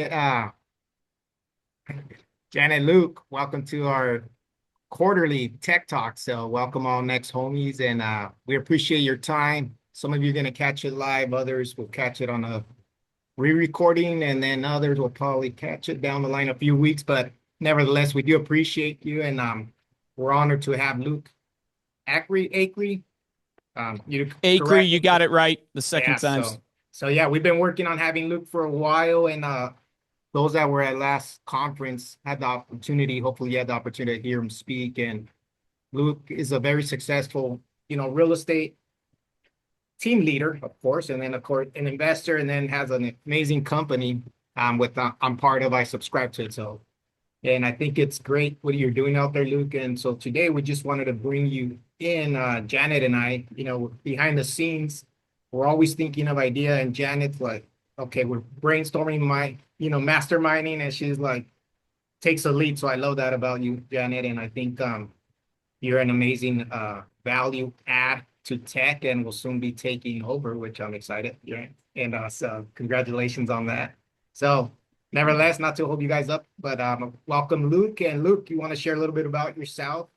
Uh, Janet, Luke, welcome to our quarterly tech talk. So welcome all next homies, and we appreciate your time. Some of you are going to catch it live, others will catch it on a re-recording, and then others will probably catch it down the line a few weeks. But nevertheless, we do appreciate you, and we're honored to have Luke Acree. You Acree, correct you me? got it right the second Yeah. time. So yeah, we've been working on having Luke for a while, and those that were at last conference had the opportunity, hopefully you had the opportunity to hear him speak. And Luke is a very successful, real estate team leader, of course, and then of course an investor, and then has an amazing company with I'm part of, I subscribe to it. So and I think it's great what you're doing out there, Luke. And so today we just wanted to bring you in, Janet and I, behind the scenes. We're always thinking of idea, and Janet's like, okay, we're brainstorming masterminding, and she's like, takes a lead. So I love that about you, Janet. And I think you're an amazing value add to tech, and will soon be taking over, which I'm excited. Yeah. And so congratulations on that. So nevertheless, not to hold you guys up, but welcome, Luke. And Luke, you want to share a little bit about yourself?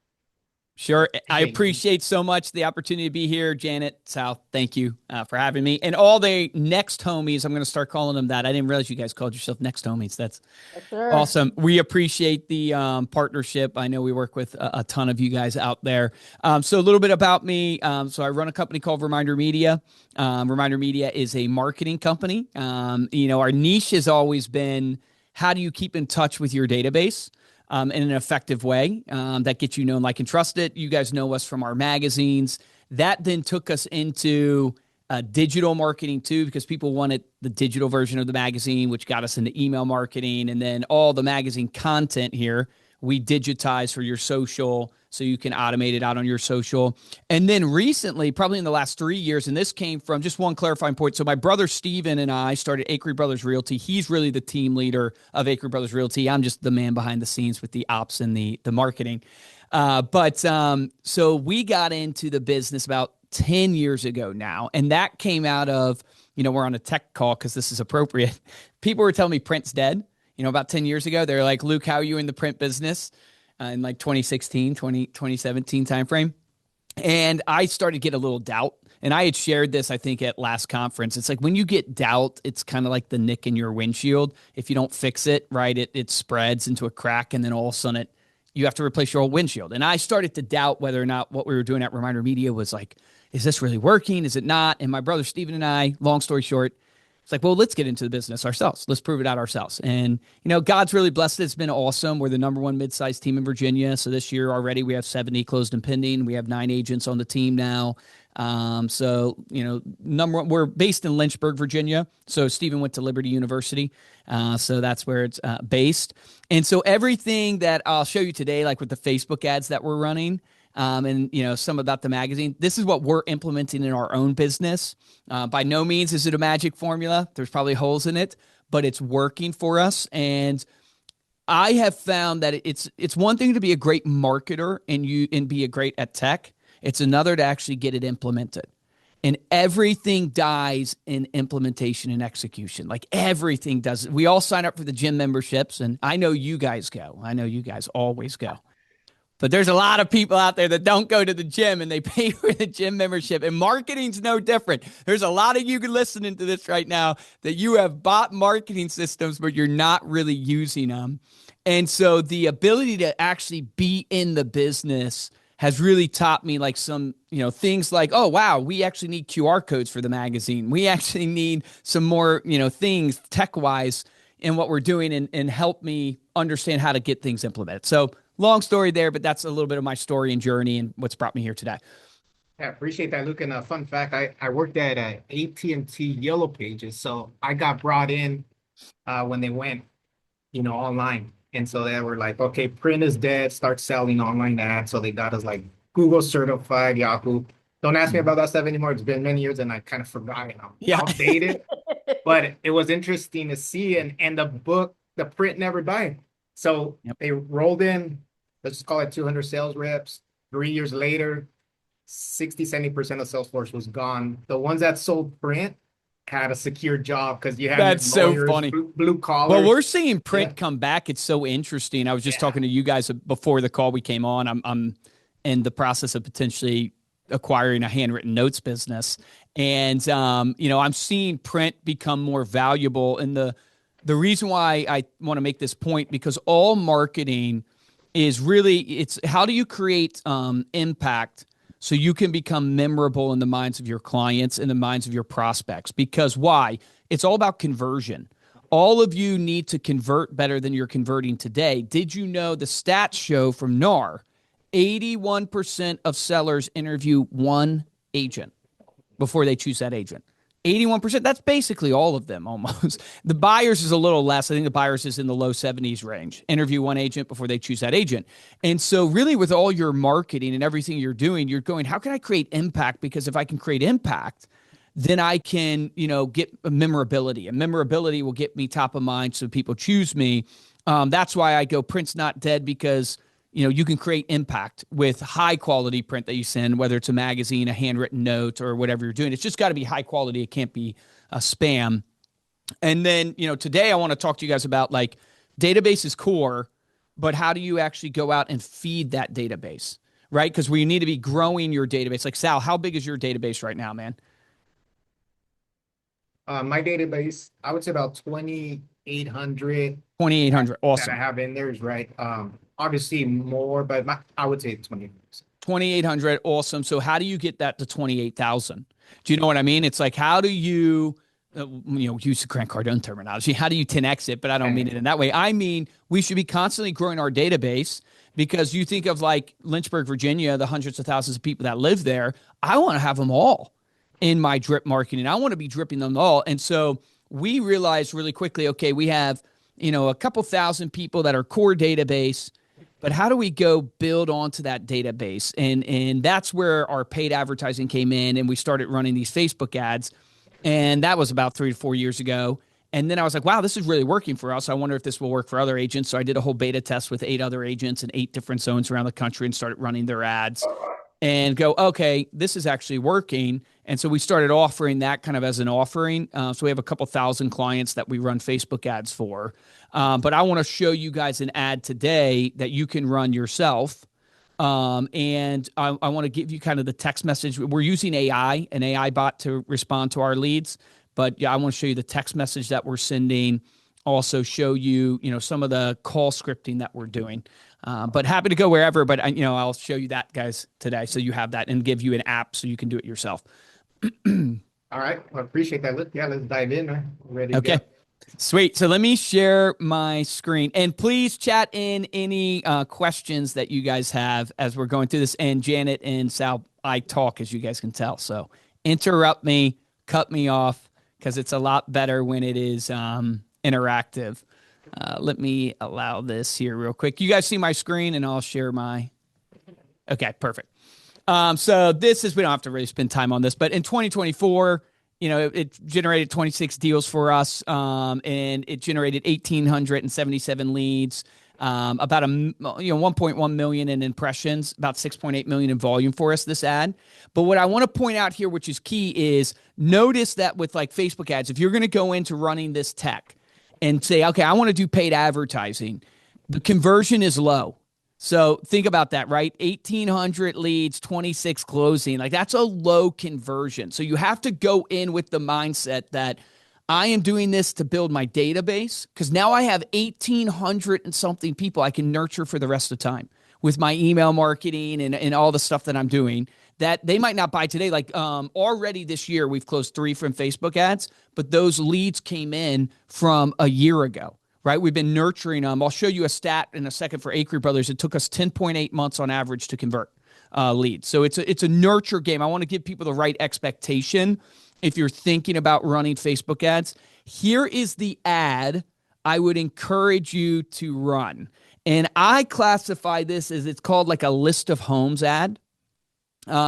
Sure. I Hey. appreciate so much the opportunity to be here. Janet, South, thank you for having me. And all the next homies, I'm going to start calling them that. I didn't realize you guys called yourself next homies. That's Yes, sir. awesome. We appreciate the partnership. I know we work with a ton of you guys out there. So a little bit about me. So I run a company called Reminder Media. Reminder Media is a marketing company. Our niche has always been, how do you keep in touch with your database in an effective way that gets you known, like, and trusted? You guys know us from our magazines. That then took us into digital marketing too, because people wanted the digital version of the magazine, which got us into email marketing. And then all the magazine content here, we digitize for your social, so you can automate it out on your social. And then recently, probably in the last 3 years, and this came from just one clarifying point. So my brother Steven and I started Acree Brothers Realty. He's really the team leader of Acree Brothers Realty. I'm just the man behind the scenes with the ops and the marketing. So we got into the business about 10 years ago now. And that came out of, we're on a tech call because this is appropriate. People were telling me print's dead. About 10 years ago, they're like, Luke, how are you in the print business? In like 2016, 2017 timeframe. And I started to get a little doubt. And I had shared this, I think, at last conference. It's like when you get doubt, it's kind of like the nick in your windshield. If you don't fix it, right, it spreads into a crack, and then all of a sudden you have to replace your whole windshield. And I started to doubt whether or not what we were doing at Reminder Media was like, is this really working? Is it not? And my brother Steven and I, long story short, it's like, well, let's get into the business ourselves. Let's prove it out ourselves. And, God's really blessed it. It's been awesome. We're the number one mid-sized team in Virginia. So this year already we have 70 closed and pending. We have 9 agents on the team now. Number one, we're based in Lynchburg, Virginia. So Stephen went to Liberty University. So that's where it's based. And so everything that I'll show you today, like with the Facebook ads that we're running, and some about the magazine, this is what we're implementing in our own business. By no means is it a magic formula. There's probably holes in it, but it's working for us. And I have found that it's one thing to be a great marketer and be a great at tech. It's another to actually get it implemented. And everything dies in implementation and execution. Like everything does. We all sign up for the gym memberships, and I know you guys go. I know you guys always go. But there's a lot of people out there that don't go to the gym, and they pay for the gym membership. And marketing's no different. There's a lot of you listening to this right now that you have bought marketing systems, but you're not really using them. And so the ability to actually be in the business has really taught me like some, things like, oh, wow, we actually need QR codes for the magazine. We actually need some more, things tech-wise in what we're doing, and help me understand how to get things implemented. So long story there, but that's a little bit of my story and journey and what's brought me here today. Yeah, appreciate that, Luke. And a fun fact, I worked at AT&T Yellow Pages, so I got brought in when they went, online. And so they were like, okay, print is dead, start selling online ads. So they got us like Google certified, Yahoo. Don't ask me about that stuff anymore. It's been many years and I kind of forgot, I'm Yeah. outdated. But it was interesting to see, and the print never died. So Yep. they rolled in, let's just call it 200 sales reps. 3 years later, 60, 70% of Salesforce was gone. The ones that sold print had a secure job because you have your That's so lawyers, funny. blue Well, collars. we're seeing Yeah, print come back. It's so interesting. I was just yeah. talking to you guys before the call we came on. I'm in the process of potentially acquiring a handwritten notes business, and I'm seeing print become more valuable. And the reason why I want to make this point, because all marketing is really, it's how do you create impact so you can become memorable in the minds of your clients, in the minds of your prospects. Because why? It's all about conversion. All of you need to convert better than you're converting today. Did you know the stats show from NAR 81% of sellers interview one agent before they choose that agent? 81%. That's basically all of them almost. The buyers is a little less. I think the buyers is in the low 70s range. Interview one agent before they choose that agent. And so really with all your marketing and everything you're doing, you're going, how can I create impact? Because if I can create impact, then I can, get a memorability. And memorability will get me top of mind so people choose me. That's why I go print's not dead, because you can create impact with high quality print that you send, whether it's a magazine, a handwritten note, or whatever you're doing. It's just got to be high quality. It can't be a spam. And then, today I want to talk to you guys about, like, database is core, but how do you actually go out and feed that database, right? Because we need to be growing your database. Like, Sal, how big is your database right now, man? My database, I would say about 2,800 2,800. that I Awesome. have in there is right. Obviously more, but I would say 20. 2,800. Awesome. So how do you get that to 28,000? Do you know what I mean? It's like, how do you, use the Grant Cardone terminology? How do you 10X it? But I don't mean it in that way. I mean, we should be constantly growing our database, because you think of like Lynchburg, Virginia, the hundreds of thousands of people that live there. I want to have them all in my drip marketing. I want to be dripping them all. And so we realized really quickly, okay, we have, a couple thousand people that are core database, but how do we go build onto that database? And that's where our paid advertising came in, and we started running these Facebook ads. And that was about 3 to 4 years ago. And then I was like, wow, this is really working for us. I wonder if this will work for other agents. So I did a whole beta test with 8 other agents in 8 different zones around the country and started running their ads and go, okay, this is actually working. And so we started offering that kind of as an offering. So we have a couple thousand clients that we run Facebook ads for. But I want to show you guys an ad today that you can run yourself. And I want to give you kind of the text message. We're using an AI bot to respond to our leads. But yeah, I want to show you the text message that we're sending. Also show you, some of the call scripting that we're doing. But happy to go wherever. But I'll show you that, guys, today, so you have that, and give you an app so you can do it yourself. All right. Well, appreciate that. Let's dive in. Ready to Okay. go. Sweet. So let me share my screen, and please chat in any questions that you guys have as we're going through this. And Janet and Sal, I talk, as you guys can tell. So interrupt me, cut me off, because it's a lot better when it is interactive. Let me allow this here real quick. You guys see my screen, and I'll share my. Okay, perfect. So this is, we don't have to really spend time on this, but in 2024, it generated 26 deals for us, and it generated 1,877 leads, about 1.1 million in impressions, about 6.8 million in volume for us, this ad. But what I want to point out here, which is key, is notice that with like Facebook ads, if you're going to go into running this tech and say, okay, I want to do paid advertising, the conversion is low. So think about that, right? 1,800 leads, 26 closing. Like, that's a low conversion. So you have to go in with the mindset that I am doing this to build my database, because now I have 1,800 and something people I can nurture for the rest of the time with my email marketing and all the stuff that I'm doing that they might not buy today. Like already this year, we've closed 3 from Facebook ads, but those leads came in from a year ago. Right, we've been nurturing them. I'll show you a stat in a second for Acree Brothers. It took us 10.8 months on average to convert leads. So it's a nurture game. I want to give people the right expectation if you're thinking about running Facebook ads. Here is the ad I would encourage you to run. And I classify this as, it's called like a list of homes ad.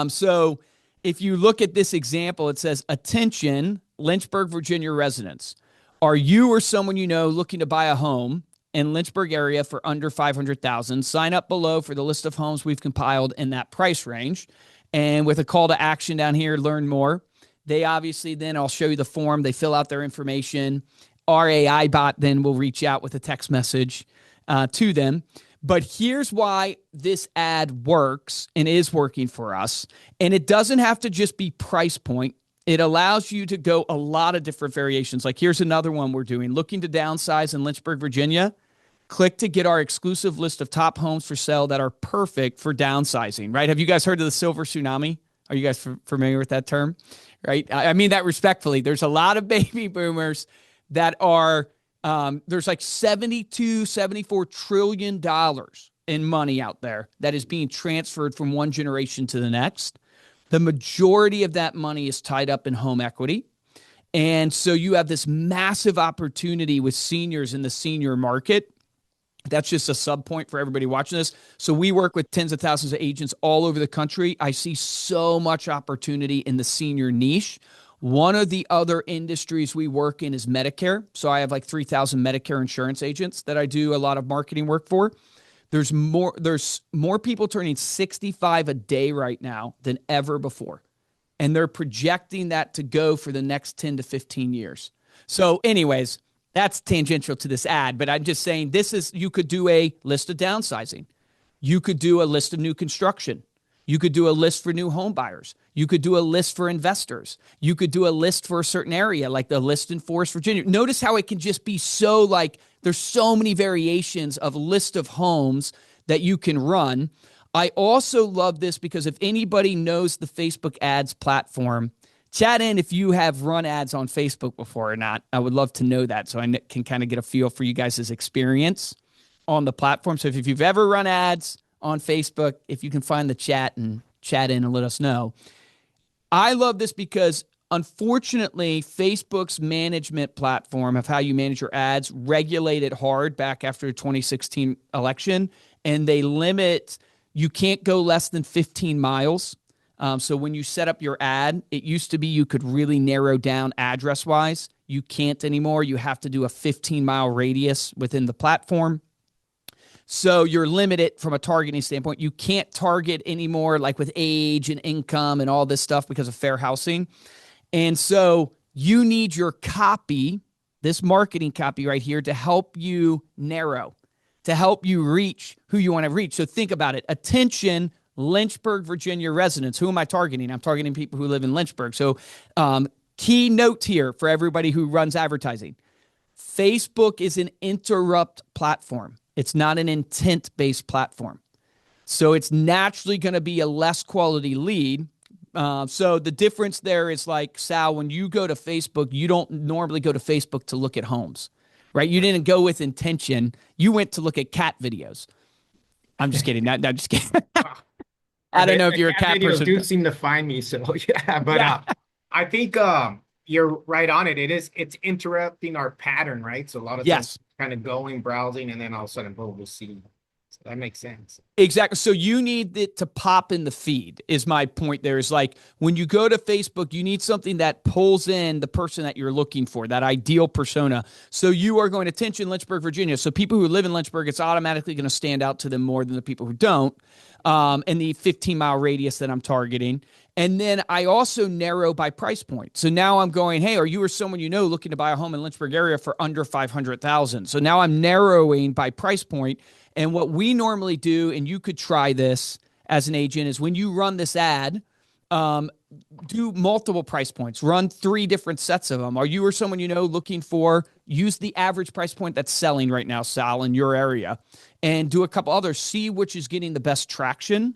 So if you look at this example, it says, attention, Lynchburg, Virginia residents. Are you or someone you know looking to buy a home in Lynchburg area for under $500,000? Sign up below for the list of homes we've compiled in that price range. And with a call to action down here, learn more. They obviously then I'll show you the form. They fill out their information. Our AI bot then will reach out with a text message to them. But here's why this ad works and is working for us. And it doesn't have to just be price point. It allows you to go a lot of different variations. Like here's another one we're doing. Looking to downsize in Lynchburg, Virginia? Click to get our exclusive list of top homes for sale that are perfect for downsizing, right? Have you guys heard of the silver tsunami? Are you guys familiar with that term? Right? I mean that respectfully. There's a lot of baby boomers that are there's like $74 trillion in money out there that is being transferred from one generation to the next. The majority of that money is tied up in home equity. And so you have this massive opportunity with seniors in the senior market. That's just a sub point for everybody watching this. So we work with tens of thousands of agents all over the country. I see so much opportunity in the senior niche. One of the other industries we work in is Medicare. So I have like 3,000 Medicare insurance agents that I do a lot of marketing work for. There's more people turning 65 a day right now than ever before. And they're projecting that to go for the next 10 to 15 years. So anyways, that's tangential to this ad, but I'm just saying you could do a list of downsizing. You could do a list of new construction. You could do a list for new home buyers. You could do a list for investors. You could do a list for a certain area, like the list in Forest, Virginia. Notice how it can just be so like, there's so many variations of list of homes that you can run. I also love this because if anybody knows the Facebook ads platform, chat in if you have run ads on Facebook before or not. I would love to know that so I can kind of get a feel for you guys' experience on the platform. So if you've ever run ads on Facebook, if you can find the chat and chat in and let us know. I love this because unfortunately, Facebook's management platform of how you manage your ads regulated hard back after the 2016 election, and they limit, you can't go less than 15 miles. So when you set up your ad, it used to be you could really narrow down address-wise. You can't anymore. You have to do a 15-mile radius within the platform. So you're limited from a targeting standpoint. You can't target anymore like with age and income and all this stuff because of fair housing. And so you need your copy, this marketing copy right here, to help you narrow, to help you reach who you want to reach. So think about it. Attention, Lynchburg, Virginia residents. Who am I targeting? I'm targeting people who live in Lynchburg. So key note here for everybody who runs advertising. Facebook is an interrupt platform. It's not an intent-based platform. So it's naturally going to be a less quality lead. So the difference there is like, Sal, when you go to Facebook, you don't normally go to Facebook to look at homes, right? You didn't go with intention. You went to look at cat videos. I'm just kidding. No, I'm just kidding. I don't know if you're a cat person. Do seem to find me, so yeah. But I think you're right on it. It's interrupting our pattern, right? So a lot of times kind of going, browsing, and then all of a sudden, boom, we'll see. So that makes sense. Exactly. So you need it to pop in the feed is my point there. Is like when you go to Facebook, you need something that pulls in the person that you're looking for, that ideal persona. So you are going to attention Lynchburg, Virginia. So people who live in Lynchburg, it's automatically going to stand out to them more than the people who don't. In the 15-mile radius that I'm targeting. And then I also narrow by price point. So now I'm going, hey, are you or someone you know looking to buy a home in Lynchburg area for under $500,000? So now I'm narrowing by price point. And what we normally do, and you could try this as an agent, is when you run this ad, do multiple price points. Run 3 different sets of them. Are you or someone you know looking for, use the average price point that's selling right now, Sal, in your area, and do a couple others. See which is getting the best traction.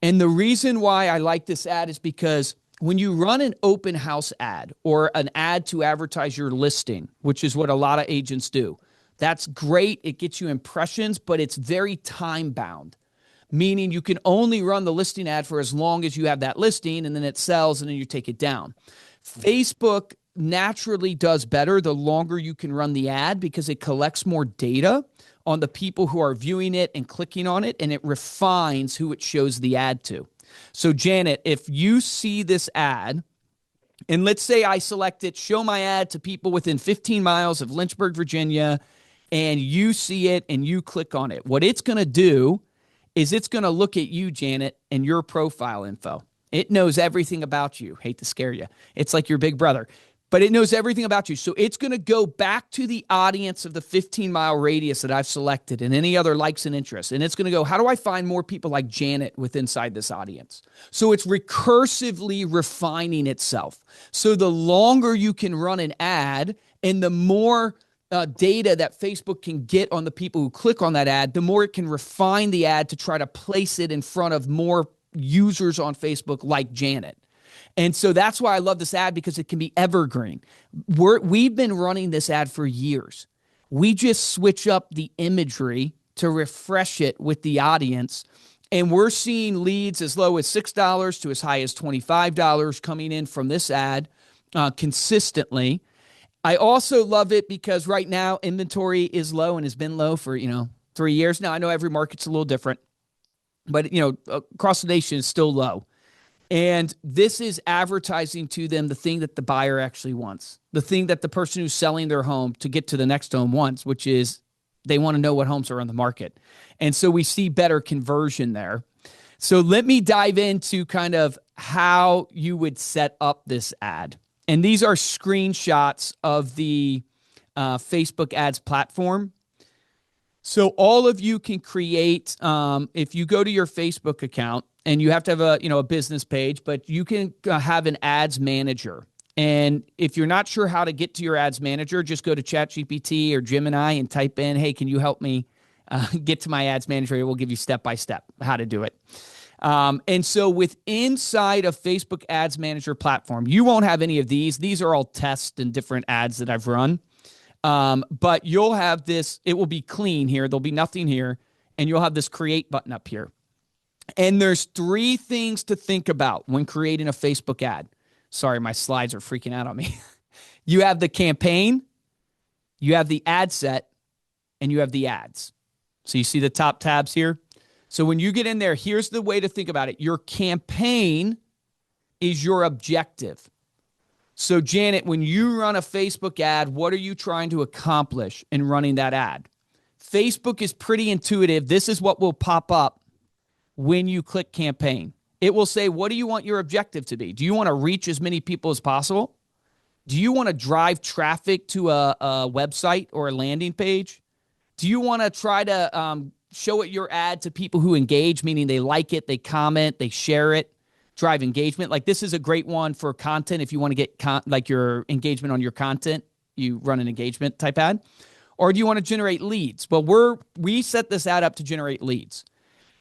And the reason why I like this ad is because when you run an open house ad or an ad to advertise your listing, which is what a lot of agents do, that's great. It gets you impressions, but it's very time bound, meaning you can only run the listing ad for as long as you have that listing, and then it sells and then you take it down. Facebook naturally does better the longer you can run the ad because it collects more data on the people who are viewing it and clicking on it, and it refines who it shows the ad to. So Janet, if you see this ad, and let's say I select it, show my ad to people within 15 miles of Lynchburg, Virginia, and you see it and you click on it, what it's going to do is it's going to look at you, Janet, and your profile info. It knows everything about you. Hate to scare you. It's like your big brother, but it knows everything about you. So it's going to go back to the audience of the 15-mile radius that I've selected and any other likes and interests. And it's going to go, how do I find more people like Janet with inside this audience? So it's recursively refining itself. So the longer you can run an ad and the more data that Facebook can get on the people who click on that ad, the more it can refine the ad to try to place it in front of more users on Facebook like Janet. And so that's why I love this ad, because it can be evergreen. We've been running this ad for years. We just switch up the imagery to refresh it with the audience. And we're seeing leads as low as $6 to as high as $25 coming in from this ad consistently. I also love it because right now inventory is low and has been low for, 3 years now. I know every market's a little different, but across the nation is still low. And this is advertising to them the thing that the buyer actually wants, the thing that the person who's selling their home to get to the next home wants, which is they want to know what homes are on the market. And so we see better conversion there. So let me dive into kind of how you would set up this ad. And these are screenshots of the Facebook ads platform. So all of you can create, if you go to your Facebook account, and you have to have a business page, but you can have an ads manager. And if you're not sure how to get to your ads manager, just go to ChatGPT or Gemini and type in, hey, can you help me get to my ads manager? It will give you step-by-step how to do it. And so inside of Facebook Ads Manager platform, you won't have any of these. These are all tests and different ads that I've run. But you'll have this, it will be clean here. There'll be nothing here. And you'll have this create button up here. And there's 3 things to think about when creating a Facebook ad. Sorry, my slides are freaking out on me. You have the campaign, you have the ad set, and you have the ads. So you see the top tabs here? So when you get in there, here's the way to think about it. Your campaign is your objective. So Janet, when you run a Facebook ad, what are you trying to accomplish in running that ad? Facebook is pretty intuitive. This is what will pop up when you click campaign. It will say, what do you want your objective to be? Do you want to reach as many people as possible? Do you want to drive traffic to a website or a landing page? Do you want to try to show it your ad to people who engage, meaning they like it, they comment, they share it, drive engagement? Like this is a great one for content. If you want to get your engagement on your content, you run an engagement type ad. Or do you want to generate leads? Well, we set this ad up to generate leads.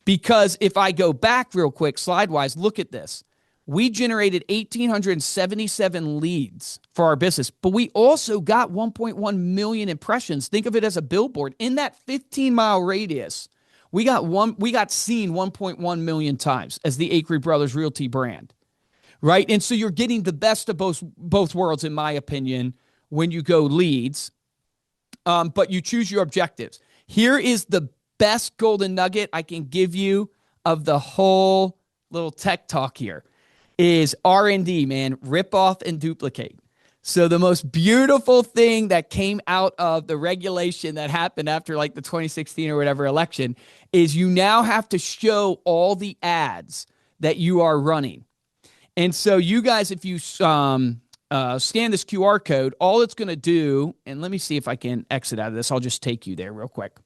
Because if I go back real quick, slide-wise, look at this. We generated 1,877 leads for our business, but we also got 1.1 million impressions. Think of it as a billboard. In that 15-mile radius, we got seen 1.1 million times as the Acree Brothers Realty brand, right? And so you're getting the best of both worlds, in my opinion, when you go leads, but you choose your objectives. Here is the best golden nugget I can give you of the whole little tech talk here is R&D, man. Rip off and duplicate. So the most beautiful thing that came out of the regulation that happened after like the 2016 or whatever election is you now have to show all the ads that you are running. And so you guys, if you scan this QR code, all it's going to do, and let me see if I can exit out of this. I'll just take you there real quick.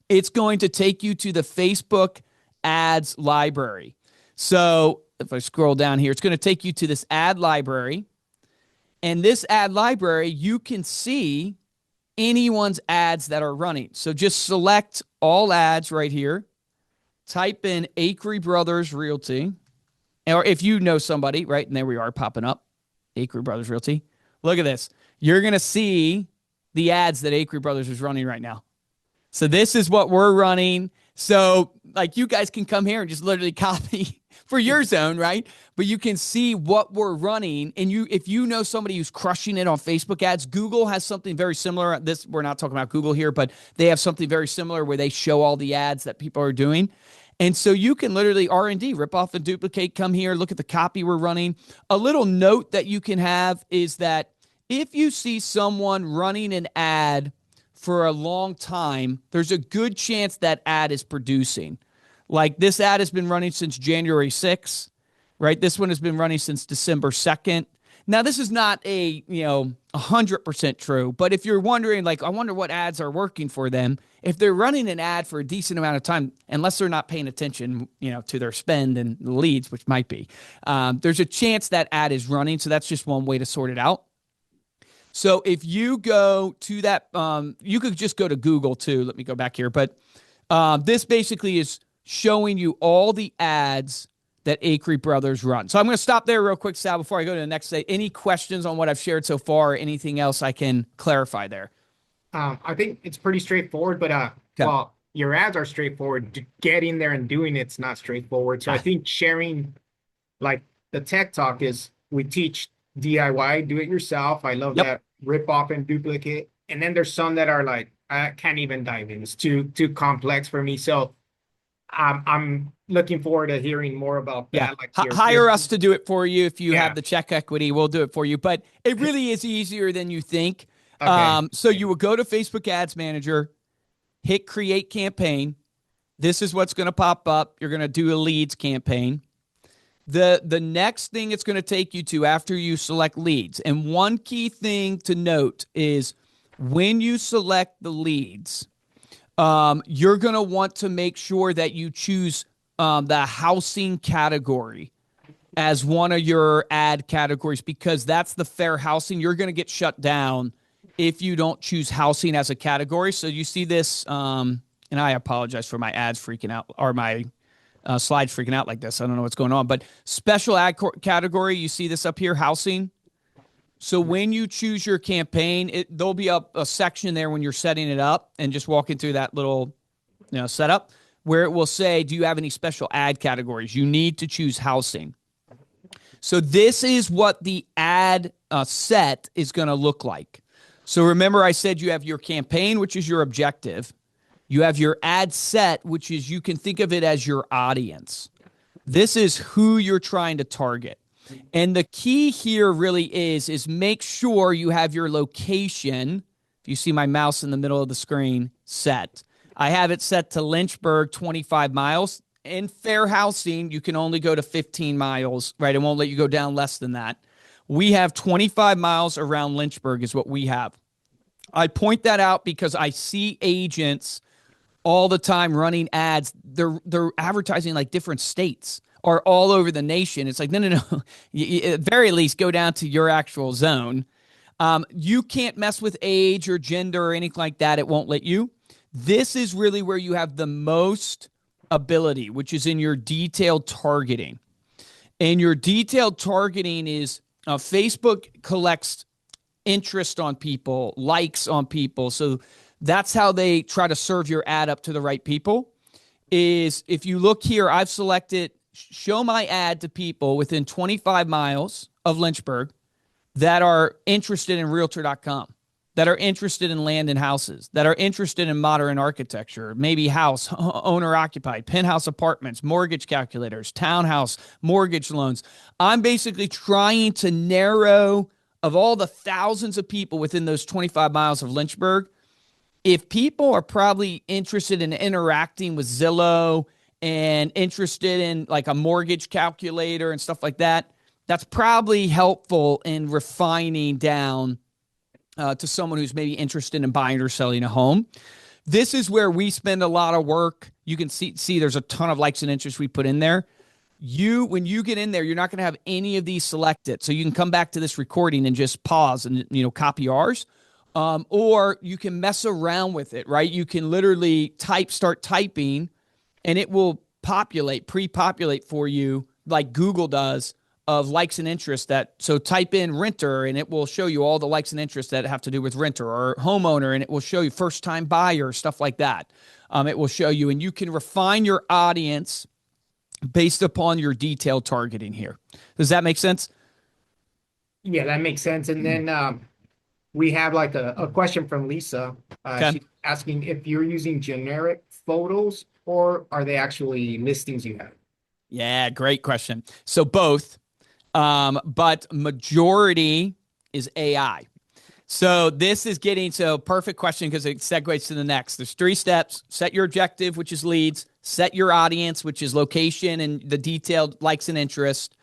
It's going to take you to the Facebook ads library. So if I scroll down here, it's going to take you to this ad library. And this ad library, you can see anyone's ads that are running. So just select all ads right here. Type in Acree Brothers Realty. Or if you know somebody, right? And there we are popping up. Acree Brothers Realty. Look at this. You're going to see the ads that Acree Brothers is running right now. So this is what we're running. So like you guys can come here and just literally copy for your zone, right? But you can see what we're running. And if you know somebody who's crushing it on Facebook ads, Google has something very similar. We're not talking about Google here, but they have something very similar where they show all the ads that people are doing. And so you can literally R&D, rip off and duplicate, come here, look at the copy we're running. A little note that you can have is that if you see someone running an ad for a long time, there's a good chance that ad is producing. Like this ad has been running since January 6th. right? This one has been running since December 2nd. Now, this is not 100% true, but if you're wondering, like, I wonder what ads are working for them, if they're running an ad for a decent amount of time, unless they're not paying attention, to their spend and the leads, which might be, there's a chance that ad is running. So that's just one way to sort it out. So if you go to that, you could just go to Google too. Let me go back here. But this basically is showing you all the ads that Acree Brothers run. So I'm going to stop there real quick, Sal, before I go to the next day. Any questions on what I've shared so far, or anything else I can clarify there? I think it's pretty straightforward, but Okay. well, your ads are straightforward. Getting there and doing it's not straightforward. So I think sharing, like the tech talk is, we teach DIY, do it yourself. I love that, rip off and duplicate. And then there's some that are like, I can't even dive in. It's too complex for me. So I'm looking forward to hearing more about that. Like hire us to do it for you. If you have the check equity, we'll do it for you. But it really is easier than you think. Okay. So you will go to Facebook Ads Manager, hit Create Campaign. This is what's going to pop up. You're going to do a leads campaign. The next thing it's going to take you to after you select leads. And one key thing to note is when you select the leads, you're going to want to make sure that you choose the housing category as one of your ad categories, because that's the fair housing. You're going to get shut down if you don't choose housing as a category. So you see this, and I apologize for my ads freaking out, or my slides freaking out like this. I don't know what's going on, but special ad category, you see this up here, housing. So when you choose your campaign, there'll be a section there when you're setting it up and just walking through that little setup where it will say, do you have any special ad categories? You need to choose housing. So this is what the ad set is going to look like. So remember, I said you have your campaign, which is your objective. You have your ad set, which is, you can think of it as your audience. This is who you're trying to target. And the key here really is make sure you have your location. If you see my mouse in the middle of the screen, set. I have it set to Lynchburg, 25 miles. In fair housing, you can only go to 15 miles, right? It won't let you go down less than that. We have 25 miles around Lynchburg is what we have. I point that out because I see agents all the time running ads. They're advertising like different states or all over the nation. It's like, no. At very least, go down to your actual zone. You can't mess with age or gender or anything like that. It won't let you. This is really where you have the most ability, which is in your detailed targeting. And your detailed targeting is Facebook collects interest on people, likes on people. So that's how they try to serve your ad up to the right people. Is if you look here, I've selected show my ad to people within 25 miles of Lynchburg that are interested in Realtor.com, that are interested in land and houses, that are interested in modern architecture, maybe house, owner-occupied, penthouse apartments, mortgage calculators, townhouse, mortgage loans. I'm basically trying to narrow, of all the thousands of people within those 25 miles of Lynchburg, if people are probably interested in interacting with Zillow and interested in like a mortgage calculator and stuff like that, that's probably helpful in refining down to someone who's maybe interested in buying or selling a home. This is where we spend a lot of work. You can see there's a ton of likes and interests we put in there. When you get in there, you're not going to have any of these selected. So you can come back to this recording and just pause and copy ours. Or you can mess around with it, right? You can literally start typing, and it will pre-populate for you like Google does of likes and interests. So type in renter, and it will show you all the likes and interests that have to do with renter, or homeowner, and it will show you first-time buyer, stuff like that. It will show you, and you can refine your audience based upon your detailed targeting here. Does that make sense? Yeah, that makes sense. And then we have like a question from Lisa. Okay. She's asking if you're using generic photos or are they actually listings you have? Yeah, great question. So both, but majority is AI. So this is perfect question because it segues to the next. There's 3 steps. Set your objective, which is leads. Set your audience, which is location and the detailed likes and interests.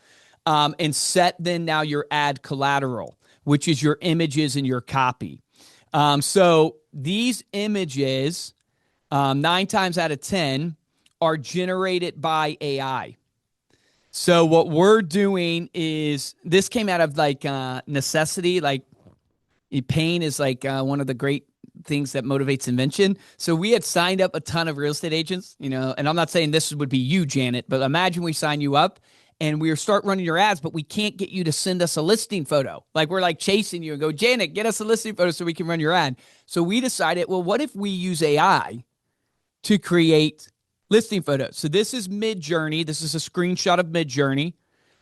and set then now your ad collateral, which is your images and your copy. So these images, 9 times out of 10, are generated by AI. So what we're doing is, this came out of like necessity. Like pain is like one of the great things that motivates invention. So we had signed up a ton of real estate agents, and I'm not saying this would be you, Janet, but imagine we sign you up and we start running your ads, but we can't get you to send us a listing photo. Like we're like chasing you and go, Janet, get us a listing photo so we can run your ad. So we decided, well, what if we use AI to create listing photos? So this is Midjourney. This is a screenshot of Midjourney.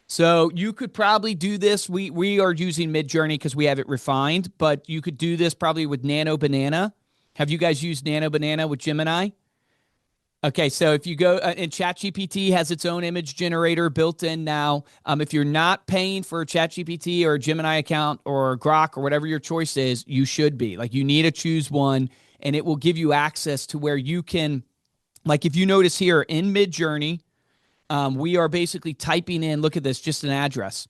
So you could probably do this. We are using Midjourney because we have it refined, but you could do this probably with Nano Banana. Have you guys used Nano Banana with Gemini? Okay, so if you go, and ChatGPT has its own image generator built in now. If you're not paying for a ChatGPT or a Gemini account or Grok or whatever your choice is, you should be. Like you need to choose one, and it will give you access to where you can, like if you notice here in Midjourney, we are basically typing in, look at this, just an address.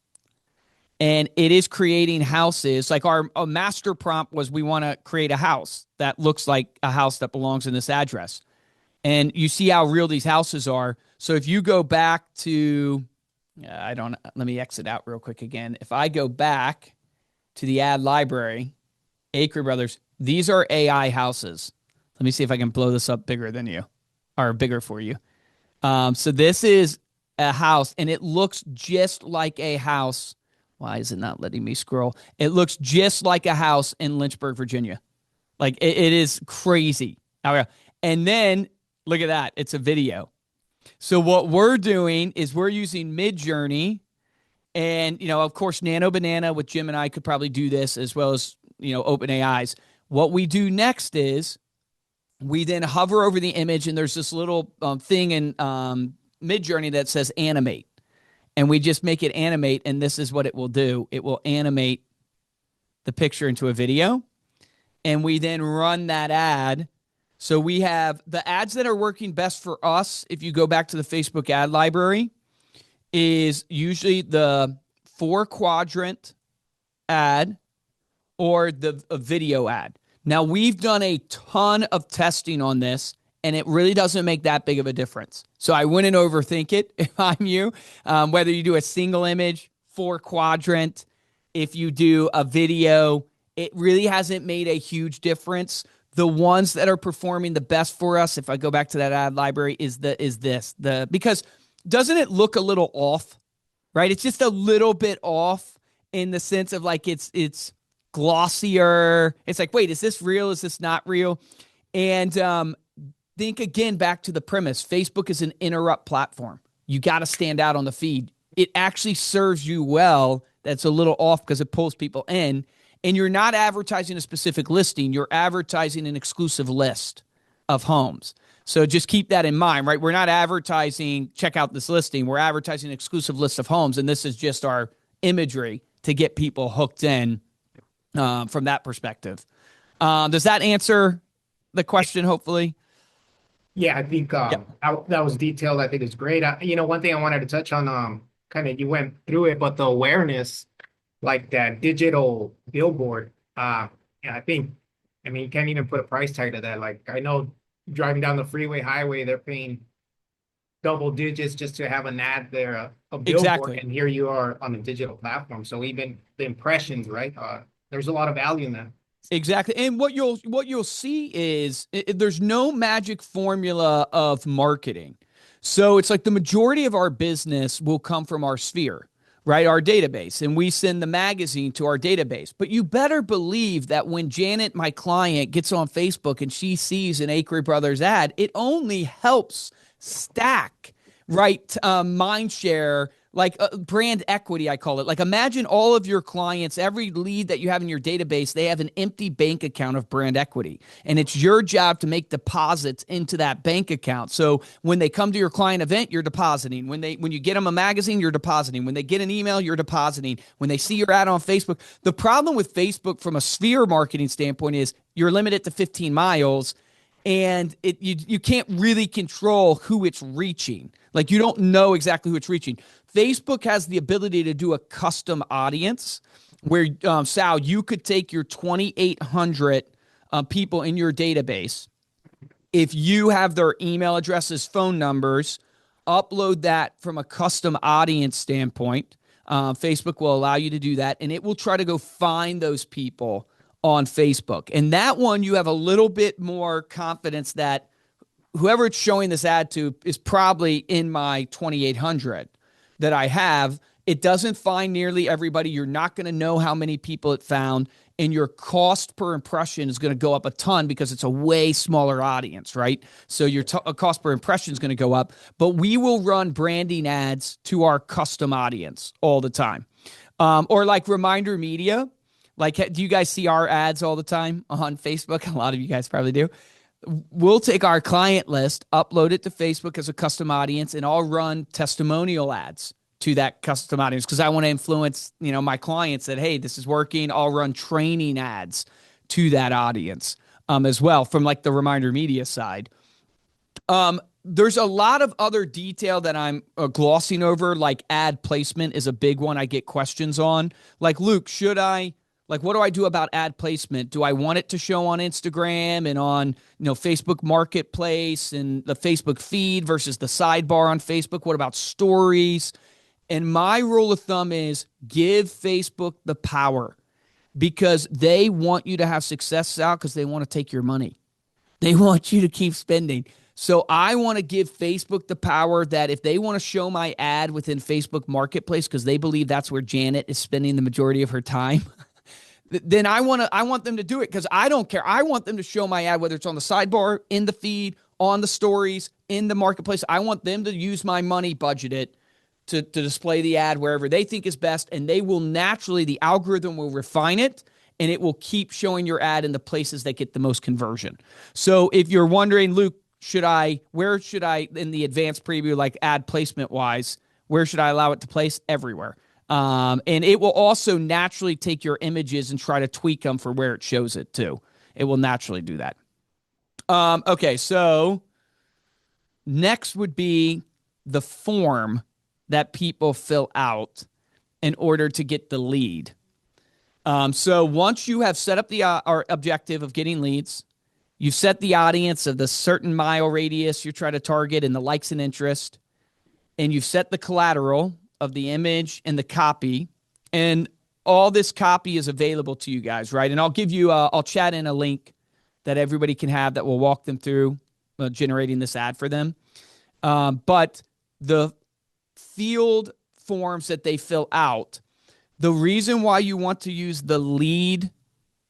And it is creating houses. Like our master prompt was, we want to create a house that looks like a house that belongs in this address. And you see how real these houses are. So if you go back to, let me exit out real quick again. If I go back to the ad library, Acree Brothers, these are AI houses. Let me see if I can blow this up bigger than you, or bigger for you. So this is a house, and it looks just like a house. Why is it not letting me scroll? It looks just like a house in Lynchburg, Virginia. Like it is crazy. And then look at that. It's a video. So what we're doing is we're using Midjourney, and, of course, Nano Banana with Gemini could probably do this, as well as, OpenAI's. What we do next is we then hover over the image, and there's this little thing in Midjourney that says animate. And we just make it animate, and this is what it will do. It will animate the picture into a video, and we then run that ad. So we have the ads that are working best for us, if you go back to the Facebook ad library, is usually the 4-quadrant ad or a video ad. Now, we've done a ton of testing on this, and it really doesn't make that big of a difference. So I wouldn't overthink it if I'm you. Whether you do a single image, 4-quadrant, if you do a video, it really hasn't made a huge difference. The ones that are performing the best for us, if I go back to that ad library, is this. Because doesn't it look a little off, right? It's just a little bit off in the sense of like it's glossier. It's like, wait, is this real? Is this not real? And think again back to the premise. Facebook is an interrupt platform. You got to stand out on the feed. It actually serves you well. That's a little off because it pulls people in. And you're not advertising a specific listing. You're advertising an exclusive list of homes. So just keep that in mind, right? We're not advertising, check out this listing. We're advertising an exclusive list of homes. And this is just our imagery to get people hooked in from that perspective. Does that answer the question, hopefully? Yeah, I think that was detailed. I think it's great. One thing I wanted to touch on, kind of you went through it, but the awareness, like that digital billboard, yeah, I mean, you can't even put a price tag to that. Like I know driving down the freeway, highway, they're paying double digits just to have an ad there, a billboard, Exactly. and here you are on a digital platform. So even the impressions, right? There's a lot of value in that. Exactly. And what you'll see is there's no magic formula of marketing. So it's like the majority of our business will come from our sphere, right? Our database. And we send the magazine to our database. But you better believe that when Janet, my client, gets on Facebook and she sees an Acree Brothers ad, it only helps stack, right? Mind share, like brand equity, I call it. Like imagine all of your clients, every lead that you have in your database, they have an empty bank account of brand equity. And it's your job to make deposits into that bank account. So when they come to your client event, you're depositing. When you get them a magazine, you're depositing. When they get an email, you're depositing. When they see your ad on Facebook. The problem with Facebook from a sphere marketing standpoint is you're limited to 15 miles. And you can't really control who it's reaching. Like you don't know exactly who it's reaching. Facebook has the ability to do a custom audience where, Sal, you could take your 2,800 people in your database. If you have their email addresses, phone numbers, upload that from a custom audience standpoint. Facebook will allow you to do that, and it will try to go find those people on Facebook. And that one, you have a little bit more confidence that whoever it's showing this ad to is probably in my 2,800 that I have. It doesn't find nearly everybody. You're not going to know how many people it found, and your cost per impression is going to go up a ton because it's a way smaller audience, right? So your cost per impression is going to go up, but we will run branding ads to our custom audience all the time. Or like ReminderMedia. Like, do you guys see our ads all the time on Facebook? A lot of you guys probably do. We'll take our client list, upload it to Facebook as a custom audience, and I'll run testimonial ads to that custom audience because I want to influence, my clients that, hey, this is working. I'll run training ads to that audience as well from like the ReminderMedia side. There's a lot of other detail that I'm glossing over, like ad placement is a big one I get questions on. Like, Luke, what do I do about ad placement? Do I want it to show on Instagram and on, Facebook Marketplace and the Facebook feed versus the sidebar on Facebook? What about stories? And my rule of thumb is give Facebook the power because they want you to have success out because they want to take your money. They want you to keep spending. So I want to give Facebook the power that if they want to show my ad within Facebook Marketplace because they believe that's where Janet is spending the majority of her time, then I want them to do it because I don't care. I want them to show my ad, whether it's on the sidebar, in the feed, on the stories, in the marketplace. I want them to use my money budgeted to display the ad wherever they think is best, and they will naturally, the algorithm will refine it, and it will keep showing your ad in the places that get the most conversion. So if you're wondering, Luke, where should I, in the advanced preview, like ad placement wise, where should I allow it to place? Everywhere. And it will also naturally take your images and try to tweak them for where it shows it too. It will naturally do that. Okay, so next would be the form that people fill out in order to get the lead. So once you have set up our objective of getting leads, you've set the audience of the certain mile radius you're trying to target and the likes and interest, and you've set the collateral of the image and the copy, and all this copy is available to you guys, right? And I'll give you, I'll chat in a link that everybody can have that will walk them through generating this ad for them. But the field forms that they fill out, the reason why you want to use the lead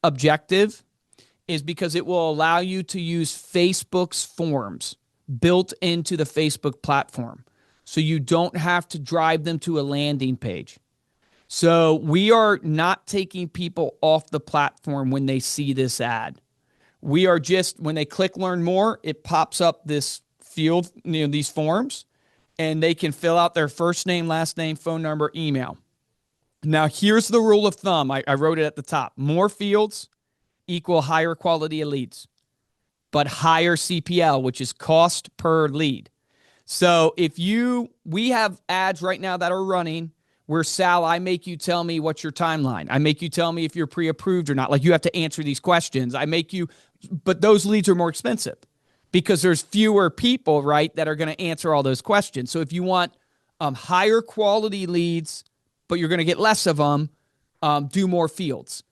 objective is because it will allow you to use Facebook's forms built into the Facebook platform. So you don't have to drive them to a landing page. So we are not taking people off the platform when they see this ad. We are just, when they click learn more, it pops up this field, these forms, and they can fill out their first name, last name, phone number, email. Now, here's the rule of thumb. I wrote it at the top. More fields equal higher quality of leads, but higher CPL, which is cost per lead. So we have ads right now that are running where, Sal, I make you tell me what's your timeline. I make you tell me if you're pre-approved or not. Like, you have to answer these questions. But those leads are more expensive because there's fewer people, right, that are going to answer all those questions. So if you want higher quality leads, but you're going to get less of them, do more fields.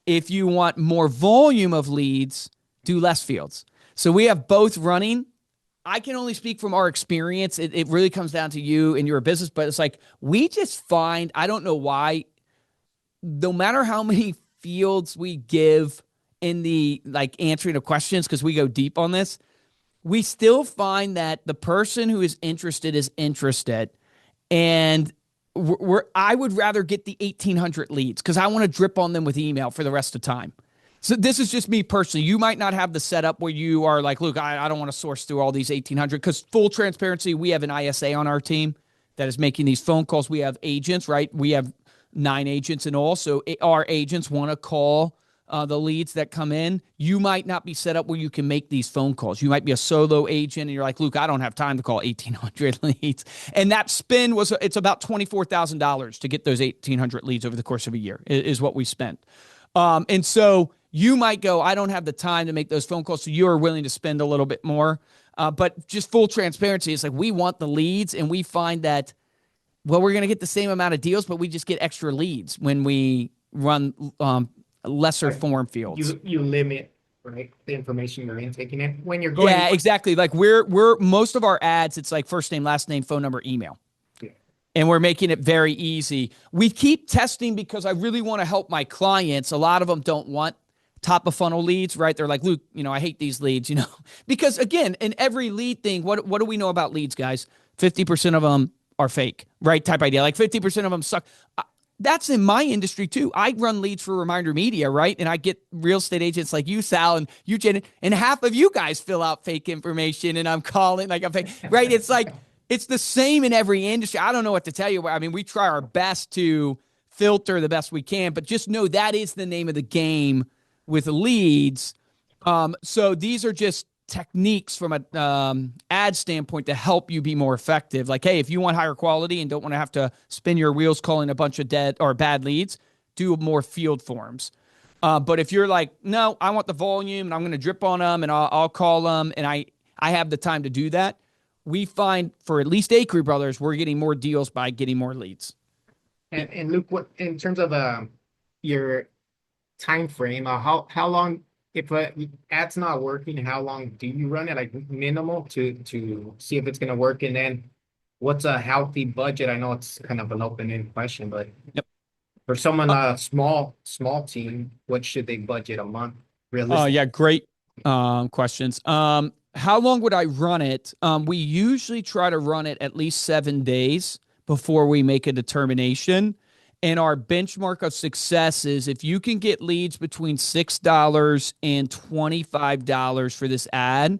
If you want more volume of leads, do less fields. So we have both running. I can only speak from our experience. It really comes down to you and your business, but it's like we just find, I don't know why, no matter how many fields we give in the answering of questions, because we go deep on this, we still find that the person who is interested, and I would rather get the 1,800 leads because I want to drip on them with email for the rest of the time. So this is just me personally. You might not have the setup where you are like, look, I don't want to source through all these 1,800 because full transparency, we have an ISA on our team that is making these phone calls. We have agents, right? We have 9 agents in all. So our agents want to call the leads that come in, you might not be set up where you can make these phone calls. You might be a solo agent and you're like, Luke, I don't have time to call 1,800 leads. And that spend it's about $24,000 to get those 1,800 leads over the course of a year is what we spent. And so you might go, I don't have the time to make those phone calls. So you're willing to spend a little bit more. But just full transparency, it's like we want the leads and we find that, well, we're going to get the same amount of deals, but we just get extra leads when we run lesser Like, form fields. you limit, right, the information you're intaking it when you're going. Yeah, exactly. Like we're most of our ads, it's like first name, last name, phone number, email. Yeah. And we're making it very easy. We keep testing because I really want to help my clients. A lot of them don't want top of funnel leads, right? They're like, Luke, I hate these leads, because again, in every lead thing, what do we know about leads, guys? 50% of them are fake, right? Type idea. Like 50% of them suck. That's in my industry too. I run leads for ReminderMedia, right? And I get real estate agents like you, Sal, and you, Jen, and half of you guys fill out fake information and I'm calling like I'm fake, right? It's like, it's the same in every industry. I don't know what to tell you. I mean, we try our best to filter the best we can, but just know that is the name of the game with leads. So these are just techniques from an ad standpoint to help you be more effective. Like, hey, if you want higher quality and don't want to have to spin your wheels calling a bunch of dead or bad leads, do more field forms. But if you're like, no, I want the volume and I'm going to drip on them and I'll call them and I have the time to do that, we find for at least Acree Brothers, we're getting more deals by getting more leads. And Luke, what in terms of your time frame, how long, if ad's not working, how long do you run it, like minimal to see if it's going to work? And then what's a healthy budget? I know it's kind of an open-ended question, but Yep. for someone small team, what should they budget a month realistically? Yeah, great questions. How long would I run it? We usually try to run it at least 7 days before we make a determination. And our benchmark of success is if you can get leads between $6 and $25 for this ad,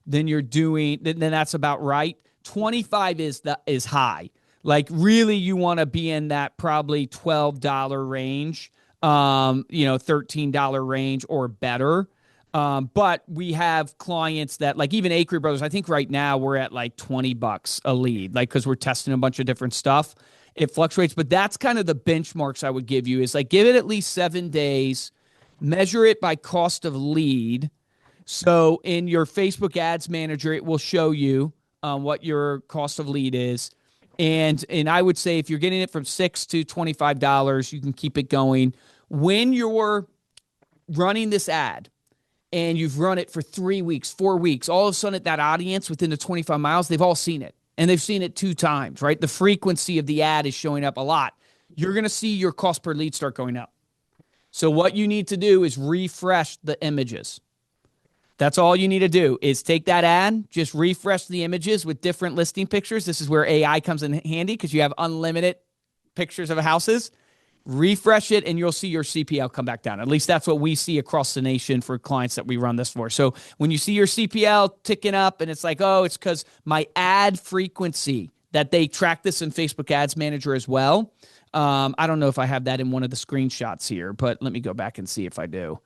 then then that's about right. 25 is high. Like really you want to be in that probably $12 range, $13 range or better. But we have clients that like even Acree Brothers, I think right now we're at like $20 a lead, like, cause we're testing a bunch of different stuff. It fluctuates, but that's kind of the benchmarks I would give you is like, give it at least 7 days, measure it by cost of lead. So in your Facebook ads manager, it will show you what your cost of lead is. And I would say if you're getting it from $6 to $25, you can keep it going. When you're running this ad, and you've run it for 3 weeks, 4 weeks, all of a sudden that audience within the 25 miles, they've all seen it. And they've seen it 2 times, right? The frequency of the ad is showing up a lot. You're going to see your cost per lead start going up. So what you need to do is refresh the images. That's all you need to do is take that ad, just refresh the images with different listing pictures. This is where AI comes in handy because you have unlimited pictures of houses. Refresh it and you'll see your CPL come back down. At least that's what we see across the nation for clients that we run this for. So when you see your CPL ticking up and it's like, oh, it's because my ad frequency that they track this in Facebook Ads Manager as well. I don't know if I have that in one of the screenshots here, but let me go back and see if I do.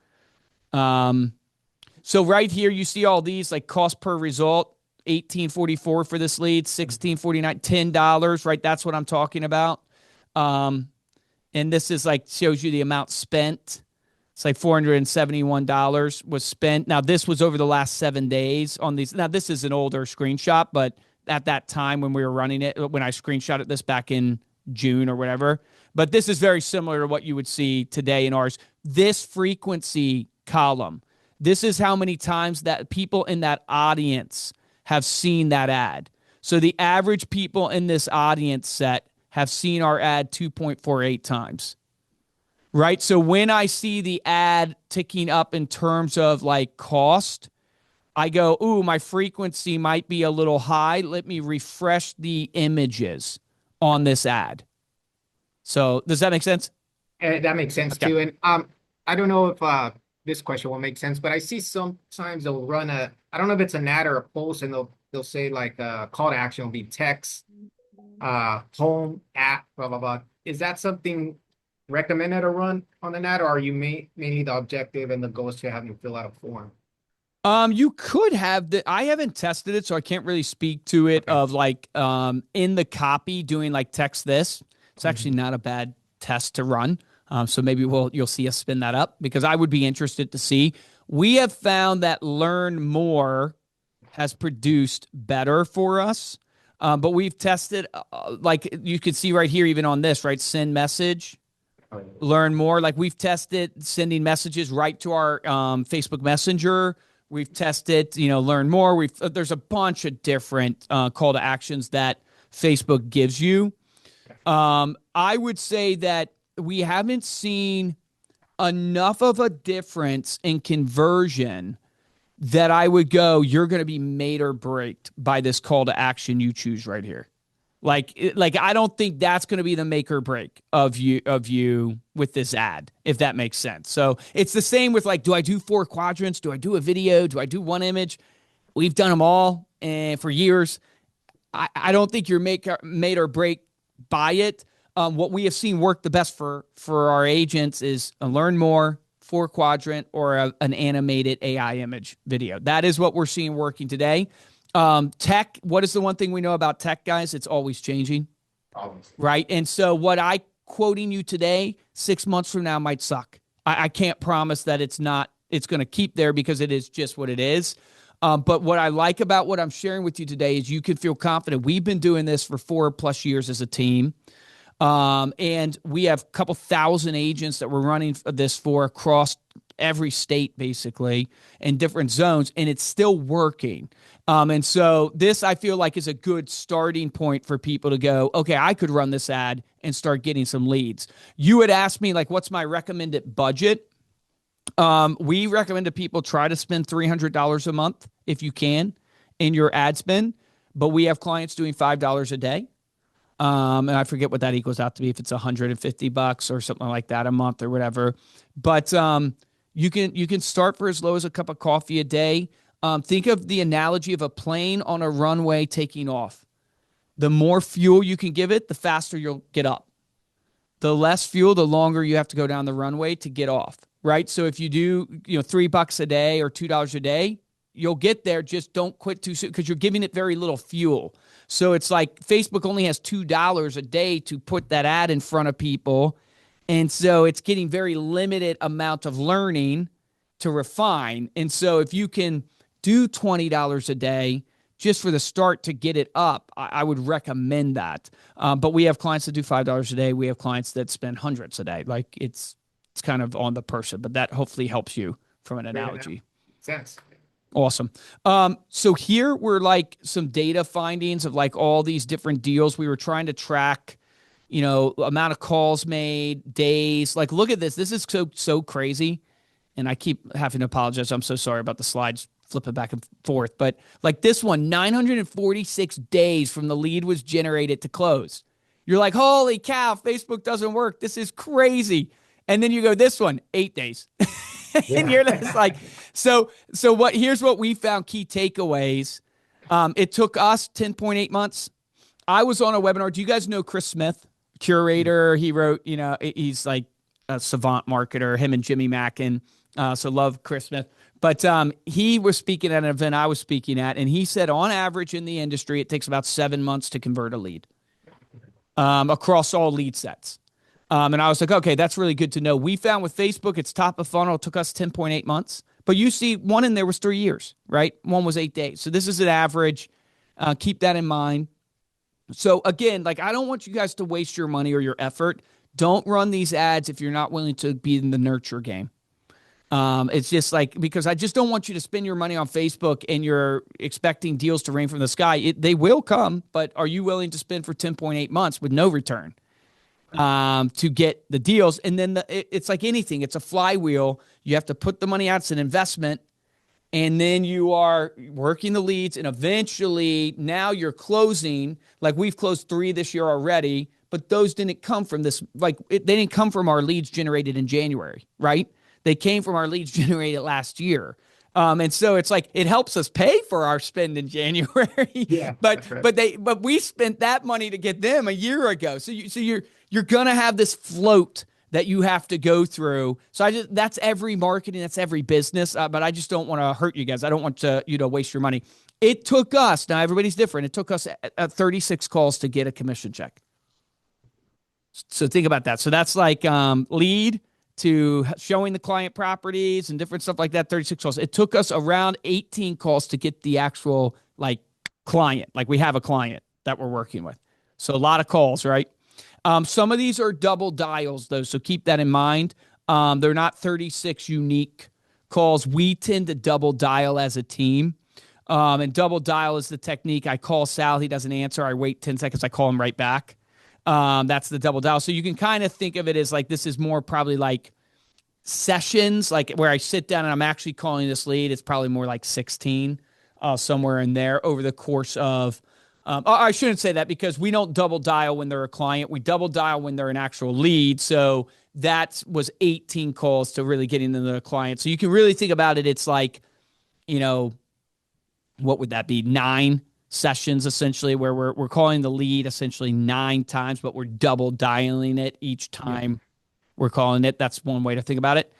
So right here, you see all these like cost per result, $18.44 for this lead, $16.49, $10, right? That's what I'm talking about. And this is like shows you the amount spent. It's like $471 was spent. Now, this was over the last 7 days on these. Now, this is an older screenshot, but at that time when we were running it, when I screenshotted this back in June or whatever. But this is very similar to what you would see today in ours. This frequency column, this is how many times that people in that audience have seen that ad. So the average people in this audience set have seen our ad 2.48 times, right? So when I see the ad ticking up in terms of like cost, I go, ooh, my frequency might be a little high. Let me refresh the images on this ad. So does that make sense? That makes sense Okay. too. And I don't know if this question will make sense, but I see sometimes they'll run I don't know if it's an ad or a post, and they'll say like call to action will be text, home, app, blah blah blah. Is that something recommended a run on an ad, or are you mainly the objective and the goal is to have you fill out a form? You could have I haven't tested it, so I can't really speak to it Okay. of like in the copy doing like text this. It's actually Mhm. not a bad test to run. So maybe you'll see us spin that up because I would be interested to see. We have found that Learn More has produced better for us. But we've tested like you could see right here, even on this, right? Send message, Oh, Learn More. Like we've tested sending messages right to our Facebook Messenger. We've tested, Learn More. There's a bunch of different call to actions that Facebook gives you. I would say that we haven't seen enough of a difference in conversion that I would go, you're going to be made or breaked by this call to action you choose right here. Like I don't think that's going to be the make or break of you with this ad, if that makes sense. So it's the same with like, do I do 4 quadrants? Do I do a video? Do I do one image? We've done them all and for years. I don't think you're made or break by it. What we have seen work the best for our agents is Learn More, 4 quadrant, or an animated AI image video. That is what we're seeing working today. Tech, what is the one thing we know about tech, guys? It's always changing, obviously. right? And so what I quoting you today, 6 months from now might suck. I can't promise that it's going to keep there because it is just what it is. But what I like about what I'm sharing with you today is you can feel confident. We've been doing this for 4+ years as a team. And we have a couple thousand agents that we're running this for across every state, basically, in different zones, and it's still working. And so this, I feel like, is a good starting point for people to go, okay, I could run this ad and start getting some leads. You had asked me, like, what's my recommended budget? We recommend to people try to spend $300 a month if you can in your ad spend, but we have clients doing $5 a day. And I forget what that equals out to be, if it's $150 or something like that a month or whatever. But you can start for as low as a cup of coffee a day. Think of the analogy of a plane on a runway taking off. The more fuel you can give it, the faster you'll get up. The less fuel, the longer you have to go down the runway to get off, right? So if you do, $3 a day or $2 a day, you'll get there. Just don't quit too soon because you're giving it very little fuel. So it's like Facebook only has $2 a day to put that ad in front of people. And so it's getting very limited amount of learning to refine. And so if you can do $20 a day just for the start to get it up, I would recommend that. But we have clients that do $5 a day. We have clients that spend hundreds a day. Like it's kind of on the person, but that hopefully helps you from an analogy. Sense. Awesome. So here were like some data findings of like all these different deals. We were trying to track, amount of calls made, days. Like, look at this. This is so crazy. And I keep having to apologize. I'm so sorry about the slides flipping back and forth. But like this one, 946 days from the lead was generated to close. You're like, holy cow, Facebook doesn't work. This is crazy. And then you go, this one, 8 days. And you're just like, so here's what we found key takeaways. It took us 10.8 months. I was on a webinar. Do you guys know Chris Smith, curator? He wrote, he's like a savant marketer, him and Jimmy Mackin. So love Chris Smith. But he was speaking at an event I was speaking at, and he said on average in the industry, it takes about 7 months to convert a lead across all lead sets. And I was like, okay, that's really good to know. We found with Facebook, it's top of funnel. It took us 10.8 months. But you see one in there was 3 years, right? One was 8 days. So this is an average. Keep that in mind. So again, like I don't want you guys to waste your money or your effort. Don't run these ads if you're not willing to be in the nurture game. It's just like, because I just don't want you to spend your money on Facebook and you're expecting deals to rain from the sky. They will come, but are you willing to spend for 10.8 months with no return? To get the deals. And then it's like anything. It's a flywheel. You have to put the money out. It's an investment. And then you are working the leads. And eventually now you're closing. Like we've closed 3 this year already. But those didn't come from this. They didn't come from our leads generated in January, right? They came from our leads generated last year. And so it's like it helps us pay for our spend in January. Yeah, but right. but we spent that money to get them a year ago. So you're gonna have this float that you have to go through. So that's every marketing, that's every business. But I just don't want to hurt you guys. I don't want to, waste your money. It took us, now everybody's different. It took us 36 calls to get a commission check. So think about that. So that's like lead to showing the client properties and different stuff like that, 36 calls. It took us around 18 calls to get the actual client. Like we have a client that we're working with. So a lot of calls, right? Some of these are double dials though. So keep that in mind. They're not 36 unique calls. We tend to double dial as a team. And double dial is the technique. I call Sal, he doesn't answer. I wait 10 seconds. I call him right back. That's the double dial. So you can kind of think of it as this is more probably like sessions, like where I sit down and I'm actually calling this lead. It's probably more like 16, somewhere in there over the course of, I shouldn't say that because we don't double dial when they're a client. We double dial when they're an actual lead. So that was 18 calls to really getting into the client. So you can really think about it. It's like, what would that be? 9 sessions essentially where we're calling the lead essentially 9 times, but we're double dialing it each time we're calling it. That's one way to think about it.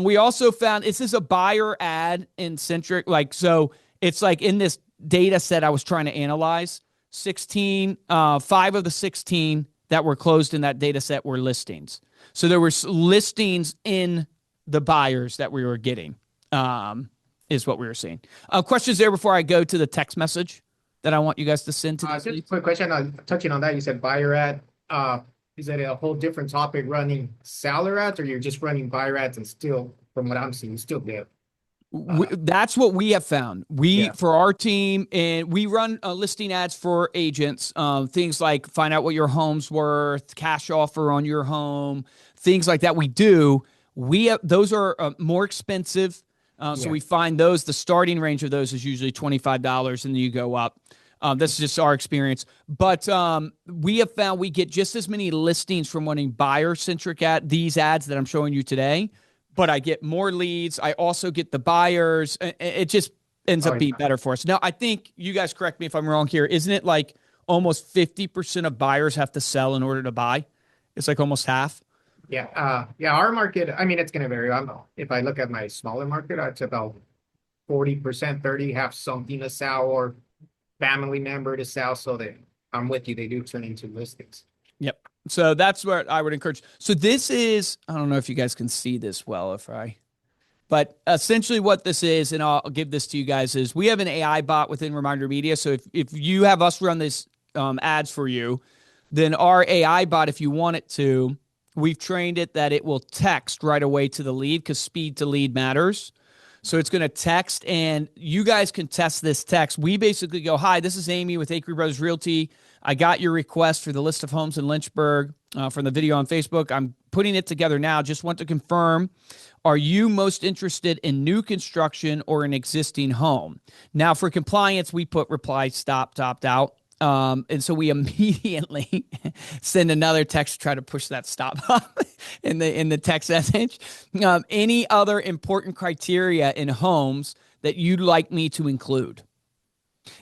We also found this is a buyer ad in centric, so it's like in this data set I was trying to analyze 5 of the 16 that were closed in that data set were listings. So there were listings in the buyers that we were getting, is what we were seeing. Questions there before I go to the text message that I want you guys to send to Just a quick question touching on that. You said buyer ad. Is that a whole different topic running seller ads, or you're just running buyer ads and still, from what I'm seeing, still good? That's what we have found. For our team, and we run listing ads for agents, things like find out what your home's worth, cash offer on your home, things like that. We do. Those are more expensive. So we find those, the starting range of those is usually $25 and then you go up. This is just our experience. But we have found we get just as many listings from running buyer-centric these ads that I'm showing you today, but I get more leads. I also get the buyers. It just ends up being better for us. Now, I think, you guys correct me if I'm wrong here, isn't it like almost 50% of buyers have to sell in order to buy? It's like almost half. Yeah. Our market, I mean, it's going to vary. If I look at my smaller market, it's about 40%, 30 have something to sell or family member to sell. So I'm with you. They do turn into listings. Yep. So that's where I would encourage. So this is, I don't know if you guys can see this well, but essentially what this is, and I'll give this to you guys, is we have an AI bot within Reminder Media. So if you have us run this ads for you, then our AI bot, if you want it to, we've trained it that it will text right away to the lead because speed to lead matters. So it's going to text, and you guys can test this text. We basically go, "Hi, this is Amy with Acree Brothers Realty. I got your request for the list of homes in Lynchburg from the video on Facebook. I'm putting it together now. Just want to confirm, are you most interested in new construction or an existing home?" Now, for compliance, we put reply stopped, opt out. And so we immediately send another text to try to push that stop up in the text message. Any other important criteria in homes that you'd like me to include?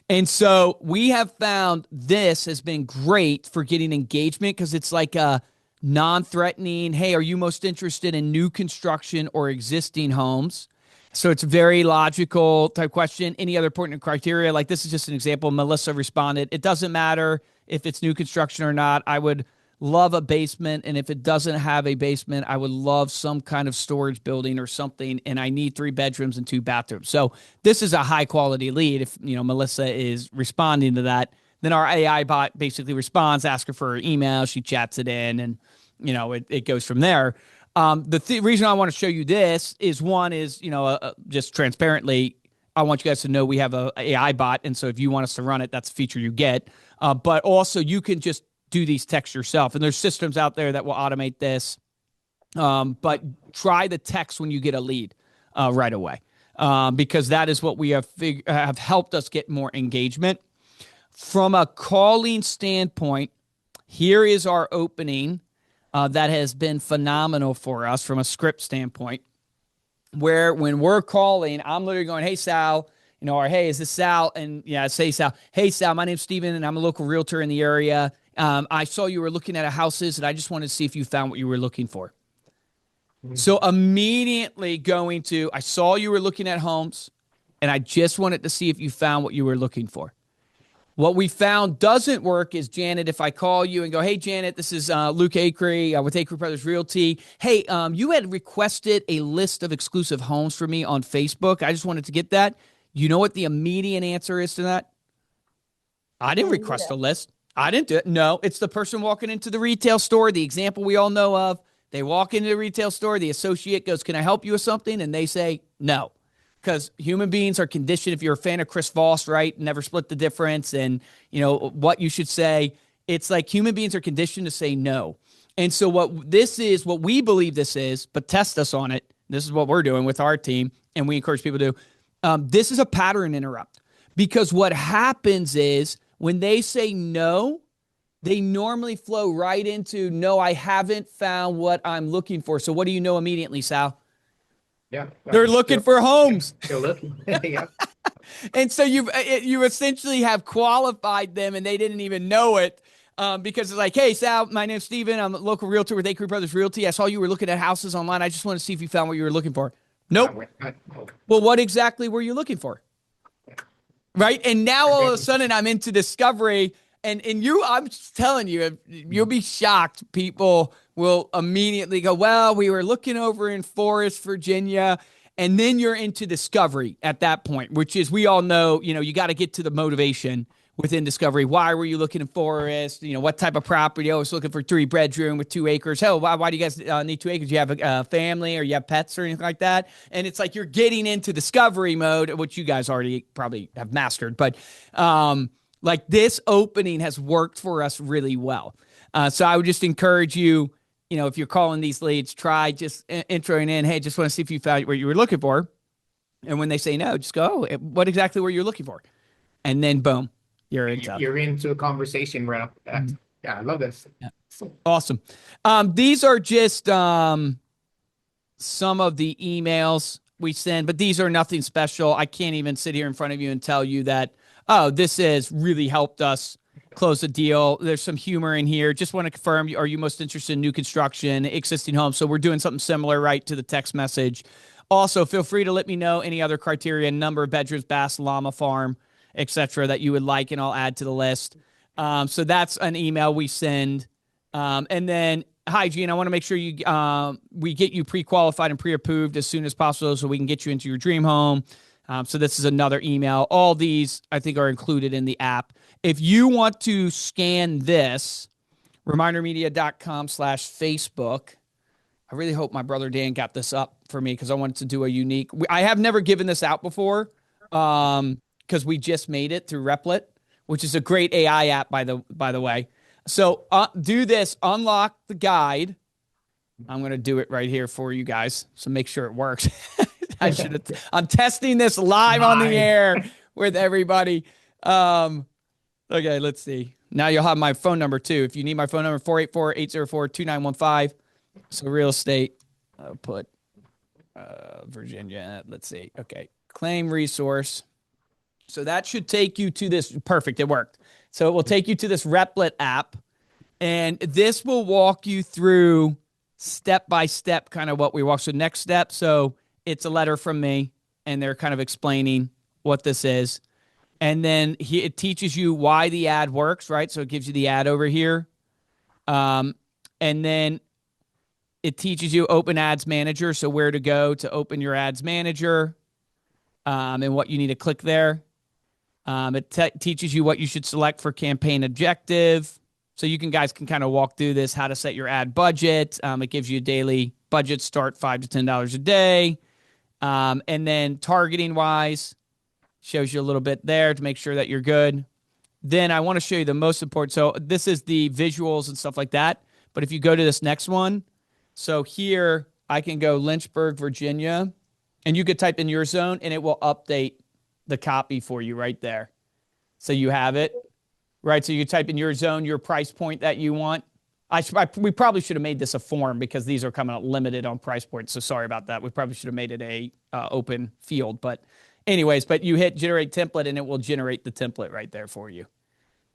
And so we have found this has been great for getting engagement because it's like a non-threatening, hey, are you most interested in new construction or existing homes? So it's a very logical type question. Any other important criteria? Like this is just an example. Melissa responded, it doesn't matter if it's new construction or not. I would love a basement. And if it doesn't have a basement, I would love some kind of storage building or something. And I need 3 bedrooms and 2 bathrooms. So this is a high quality lead. If Melissa is responding to that, then our AI bot basically responds, ask her for her email. She chats it in and it goes from there. The reason I want to show you this is just transparently, I want you guys to know we have a AI bot. And so if you want us to run it, that's a feature you get. But also you can just do these texts yourself. And there's systems out there that will automate this. But try the text when you get a lead right away. Because that is what we have helped us get more engagement. From a calling standpoint, here is our opening. That has been phenomenal for us from a script standpoint, where when we're calling, I'm literally going, "Hey, Sal," or "Hey, is this Sal?" And yeah, say Sal. "Hey, Sal, my name's Steven, and I'm a local realtor in the area. I saw you were looking at houses, and I just wanted to see if you found what you were looking for." So immediately going to, I saw you were looking at homes and I just wanted to see if you found what you were looking for. What we found doesn't work is, Janet, if I call you and go, hey, Janet, this is Luke Acree with Acree Brothers Realty. Hey, you had requested a list of exclusive homes for me on Facebook. I just wanted to get that. You know what the immediate answer is to that? I didn't request a list. I didn't do it. No, it's the person walking into the retail store, the example we all know of. They walk into the retail store, the associate goes, can I help you with something? And they say no. Because human beings are conditioned, if you're a fan of Chris Voss, right? Never split the difference and, you know, what you should say. It's like human beings are conditioned to say no. And so what this is, what we believe this is, but test us on it. This is what we're doing with our team. And we encourage people to do. This is a pattern interrupt. Because what happens is when they say no, they normally flow right into, no, I haven't found what I'm looking for. So what do you know immediately, Sal? Yeah. They're looking for homes. They're looking. Yeah. And so you essentially have qualified them and they didn't even know it, because it's like, hey, Sal, my name's Steven. I'm a local realtor with Acree Brothers Realty. I saw you were looking at houses online. I just want to see if you found what you were looking for. Nope. Well, what exactly were you looking for? Right. And now all of a sudden I'm into discovery and I'm just telling you, you'll be shocked. People will immediately go, well, we were looking over in Forest, Virginia. And then you're into discovery at that point, which is, we all know, you know, you got to get to the motivation within discovery. Why were you looking in Forest? You know, what type of property? I was looking for 3-bedroom with 2 acres. Hell, why do you guys need 2 acres? You have a family or you have pets or anything like that? And it's like you're getting into discovery mode, which you guys already probably have mastered. But like this opening has worked for us really well. So I would just encourage you, you know, if you're calling these leads, try just introing in, hey, just want to see if you found what you were looking for. And when they say no, just go, oh, what exactly were you looking for? And then boom, you're into a conversation right up. Yeah, I love this. Yeah. Awesome. These are just some of the emails we send, but these are nothing special. I can't even sit here in front of you and tell you that, oh, this has really helped us close a deal. There's some humor in here. Just want to confirm, are you most interested in new construction, existing homes? So we're doing something similar, right, to the text message. Also, feel free to let me know any other criteria, number of bedrooms, baths, llama farm, etc., that you would like, and I'll add to the list. So that's an email we send. And then, hi, Gene, I want to make sure we get you pre-qualified and pre-approved as soon as possible so we can get you into your dream home. So this is another email. All these, I think, are included in the app. If you want to scan this, ReminderMedia.com/Facebook. I really hope my brother Dan got this up for me because I wanted to do a unique. I have never given this out before because we just made it through Replit, which is a great AI app, by the way. So do this, unlock the guide. I'm going to do it right here for you guys. So make sure it works. I'm testing this live on the air with everybody. Okay, let's see. Now you'll have my phone number too. If you need my phone number, 484-804-2915. So real estate, I'll put Virginia. Let's see. Okay, claim resource. So that should take you to this. Perfect, it worked. So it will take you to this Replit app, and this will walk you through step by step kind of what we walk. So next step, so it's a letter from me, and they're kind of explaining what this is. And then it teaches you why the ad works, right? So it gives you the ad over here. And then it teaches you Open Ads Manager, so where to go to open your Ads Manager, and what you need to click there. It teaches you what you should select for campaign objective. So you guys can kind of walk through this, how to set your ad budget. It gives you a daily budget, start $5 to $10 a day. And then targeting wise, shows you a little bit there to make sure that you're good. Then I want to show you the most important. So this is the visuals and stuff like that. But if you go to this next one, so here I can go Lynchburg, Virginia, and you could type in your zone and it will update the copy for you right there. So you have it, right? So you type in your zone, your price point that you want. We probably should have made this a form because these are coming out limited on price points. So sorry about that. We probably should have made it a open field, but anyways, but you hit generate template and it will generate the template right there for you.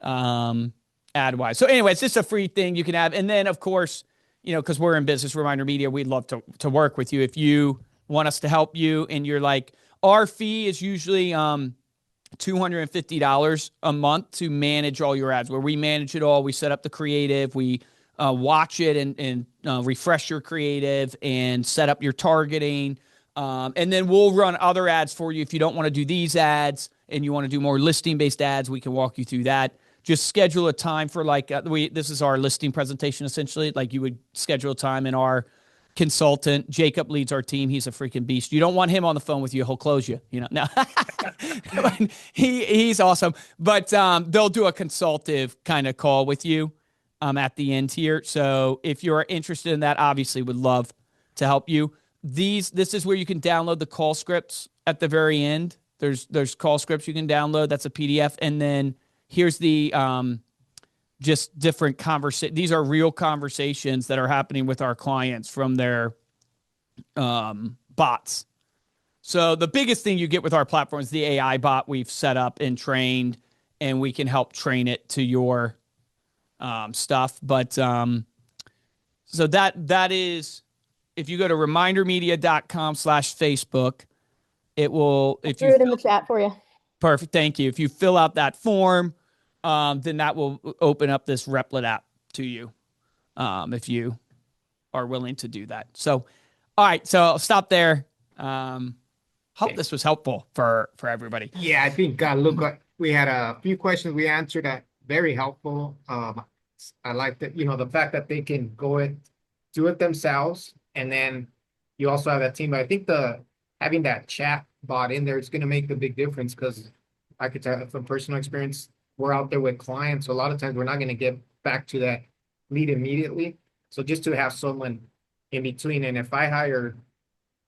Ad wise. So anyways, it's just a free thing you can have. And then of course, because we're in business, Reminder Media, we'd love to work with you. If you want us to help you and you're like, our fee is usually $250 a month to manage all your ads, where we manage it all. We set up the creative, we watch it and refresh your creative and set up your targeting. And then we'll run other ads for you. If you don't want to do these ads and you want to do more listing-based ads, we can walk you through that. Just schedule a time for this is our listing presentation essentially. Like you would schedule a time, and our consultant, Jacob, leads our team. He's a freaking beast. You don't want him on the phone with you. He'll close you, no. He's awesome. But they'll do a consultative kind of call with you at the end here. So if you're interested in that, obviously would love to help you. This is where you can download the call scripts at the very end. There's call scripts you can download. That's a PDF. And then here's the just different conversation. These are real conversations that are happening with our clients from their bots. So the biggest thing you get with our platform is the AI bot we've set up and trained, and we can help train it to your stuff. But so that is, if you go to remindermedia.com/Facebook, it will. If you threw it in the chat for you. Perfect. Thank you. If you fill out that form, then that will open up this Replit app to you, if you are willing to do that. So, all right. So I'll stop there. Hope this was helpful for everybody. Yeah, I think, look, we had a few questions we answered that very helpful. I like that, the fact that they can go and do it themselves. And then you also have that team. But I think having that chat bot in there is going to make a big difference, because I could tell from personal experience, we're out there with clients. So a lot of times we're not going to get back to that lead immediately. So just to have someone in between, and if I hire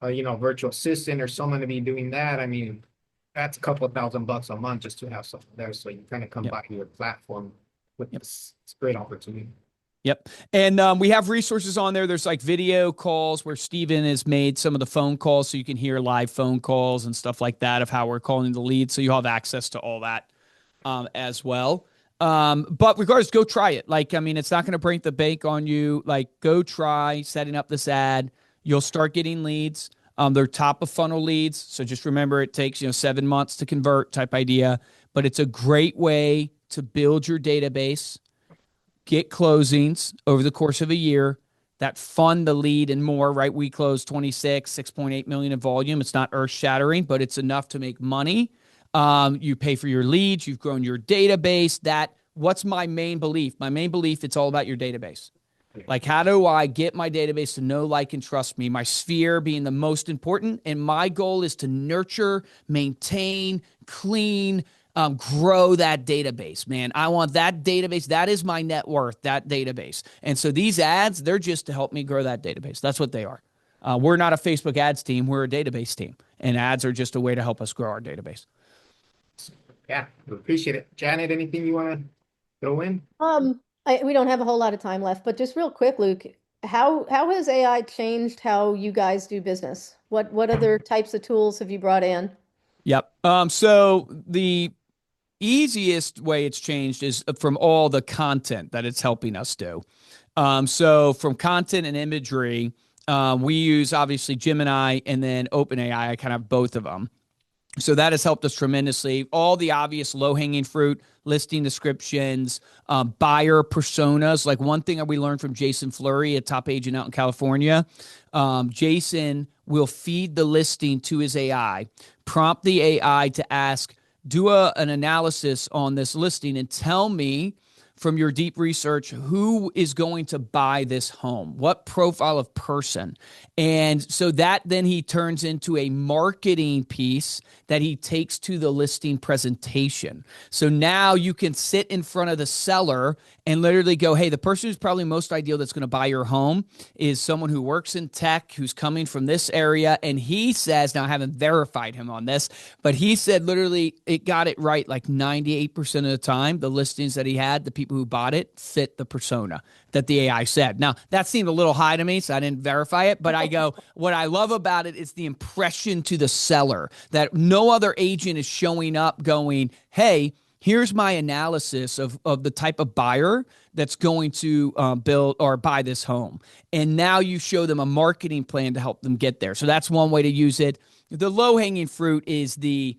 a virtual assistant or someone to be doing that, I mean, that's a couple of $1,000 a month just to have someone there. So you kind of come back to your platform with this. It's a great opportunity. Yep. And we have resources on there. There's like video calls where Steven has made some of the phone calls, so you can hear live phone calls and stuff like that of how we're calling the lead. So you'll have access to all that as well. But regardless, go try it. It's not going to break the bank on you. Go try setting up this ad. You'll start getting leads. They're top of funnel leads. So just remember, it takes 7 months to convert type idea, but it's a great way to build your database, get closings over the course of a year that fund the lead and more, right? We closed 6.8 million in volume. It's not earth shattering, but it's enough to make money. You pay for your leads. You've grown your database. What's my main belief? My main belief, it's all about your database. How do I get my database to know, like, and trust me? My sphere being the most important. And my goal is to nurture, maintain, clean, grow that database, man. I want that database. That is my net worth, that database. And so these ads, they're just to help me grow that database. That's what they are. We're not a Facebook ads team. We're a database team. And ads are just a way to help us grow our database. Yeah, we appreciate it. Janet, anything you want to throw in? We don't have a whole lot of time left, but just real quick, Luke, how has AI changed how you guys do business? What other types of tools have you brought in? Yep. So the easiest way it's changed is from all the content that it's helping us do. So from content and imagery, we use obviously Gemini and then OpenAI. I kind of have both of them. So that has helped us tremendously. All the obvious low-hanging fruit, listing descriptions, buyer personas. Like one thing that we learned from Jason Fleury, a top agent out in California, Jason will feed the listing to his AI, prompt the AI to ask, do an analysis on this listing and tell me from your deep research who is going to buy this home, what profile of person. And so that then he turns into a marketing piece that he takes to the listing presentation. So now you can sit in front of the seller and literally go, hey, the person who's probably most ideal that's going to buy your home is someone who works in tech, who's coming from this area. And he says, now I haven't verified him on this, but he said literally it got it right like 98% of the time. The listings that he had, the people who bought it fit the persona that the AI said. Now, that seemed a little high to me, so I didn't verify it, but I go, what I love about it is the impression to the seller that no other agent is showing up going, hey, here's my analysis of the type of buyer that's going to build or buy this home. And now you show them a marketing plan to help them get there. So that's one way to use it. The low-hanging fruit is the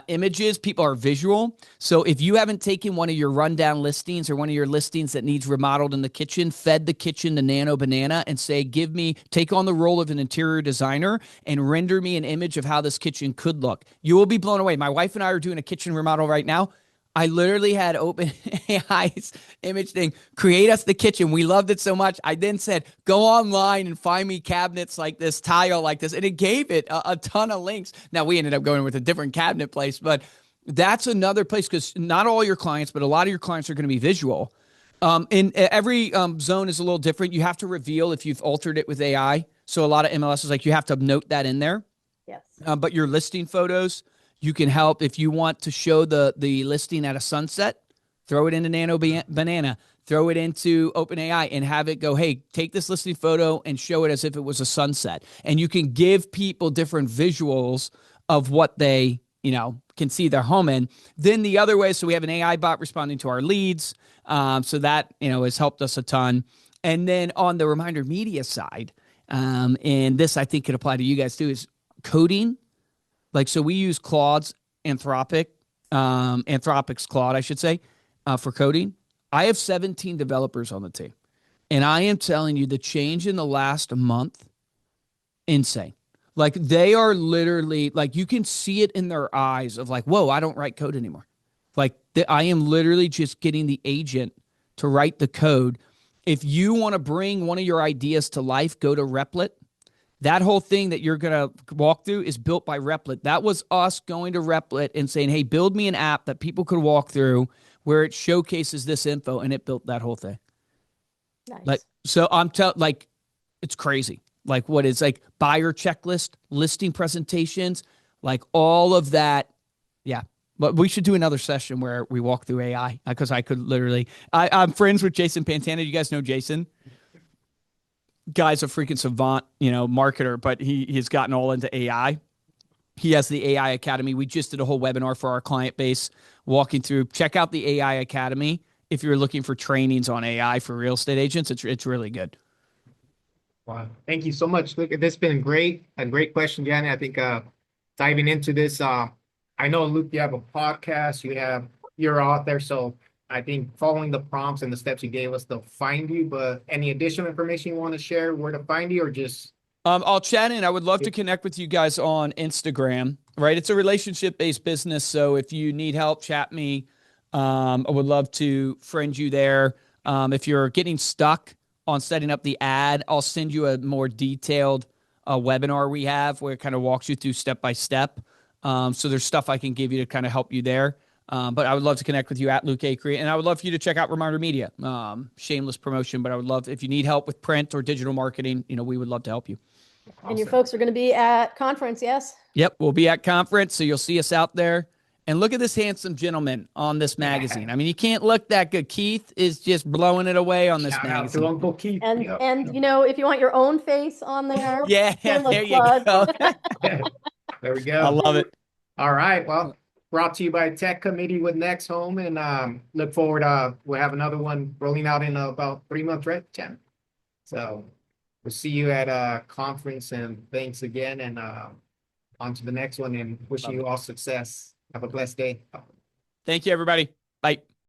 images. People are visual. So if you haven't taken one of your rundown listings or one of your listings that needs remodeled in the kitchen, fed the kitchen to Nano Banana and say, take on the role of an interior designer and render me an image of how this kitchen could look. You will be blown away. My wife and I are doing a kitchen remodel right now. I literally had OpenAI's image thing, create us the kitchen. We loved it so much. I then said, go online and find me cabinets like this, tile like this. And it gave it a ton of links. Now, we ended up going with a different cabinet place, but that's another place because not all your clients, but a lot of your clients are going to be visual. And every zone is a little different. You have to reveal if you've altered it with AI. So a lot of MLS is like, you have to note that in there. Yes. But your listing photos, you can help if you want to show the listing at a sunset, throw it into Nano Banana, throw it into OpenAI and have it go, hey, take this listing photo and show it as if it was a sunset. And you can give people different visuals of what they, can see their home in. Then the other way, so we have an AI bot responding to our leads. So that, has helped us a ton. And then on the ReminderMedia side, and this I think could apply to you guys too, is coding. So we use Claude's Anthropic's Claude, I should say, for coding. I have 17 developers on the team. And I am telling you the change in the last month, insane. They are literally, you can see it in their eyes of whoa, I don't write code anymore. I am literally just getting the agent to write the code. If you want to bring one of your ideas to life, go to Replit. That whole thing that you're going to walk through is built by Replit. That was us going to Replit and saying, hey, build me an app that people could walk through where it showcases this info, and it built that whole thing. Nice. So I'm it's crazy. What is buyer checklist, listing presentations, all of that. Yeah. But we should do another session where we walk through AI because I could literally, I'm friends with Jason Pantana. You guys know Jason? Guy's a freaking savant, marketer, but he has gotten all into AI. He has the AI Academy. We just did a whole webinar for our client base walking through. Check out the AI Academy if you're looking for trainings on AI for real estate agents. It's really good. Wow. Thank you so much. Look, this has been great. A great question, Janet. I think diving into this, I know, Luke, you have a podcast, you're out there. So I think following the prompts and the steps you gave us, they'll find you. But any additional information you want to share, where to find you, or just? I'll chat in. I would love to connect with you guys on Instagram, right? It's a relationship-based business. So if you need help, chat me. I would love to friend you there. If you're getting stuck on setting up the ad, I'll send you a more detailed webinar we have where it kind of walks you through step by step. So there's stuff I can give you to kind of help you there. But I would love to connect with you at Luke Acree, and I would love for you to check out ReminderMedia. Shameless promotion, but I would love if you need help with print or digital marketing, we would love to help you. Awesome. And your folks are going to be at conference, yes? Yep, we'll be at conference, so you'll see us out there. And look at this handsome gentleman on this magazine. I mean, you can't look that good. Keith is just blowing it away on this Shout magazine. out to Uncle Keith. And if you want your own face on there, yeah, there you go. There we go. I love it. All right. Well, brought to you by Tech Committee with NextHome, and look forward. We'll have another one rolling out in about 3 months, right, Jen? So we'll see you at a conference, and thanks again, and on to the next one, and wishing you all success. Have a blessed day. Thank you, everybody. Bye.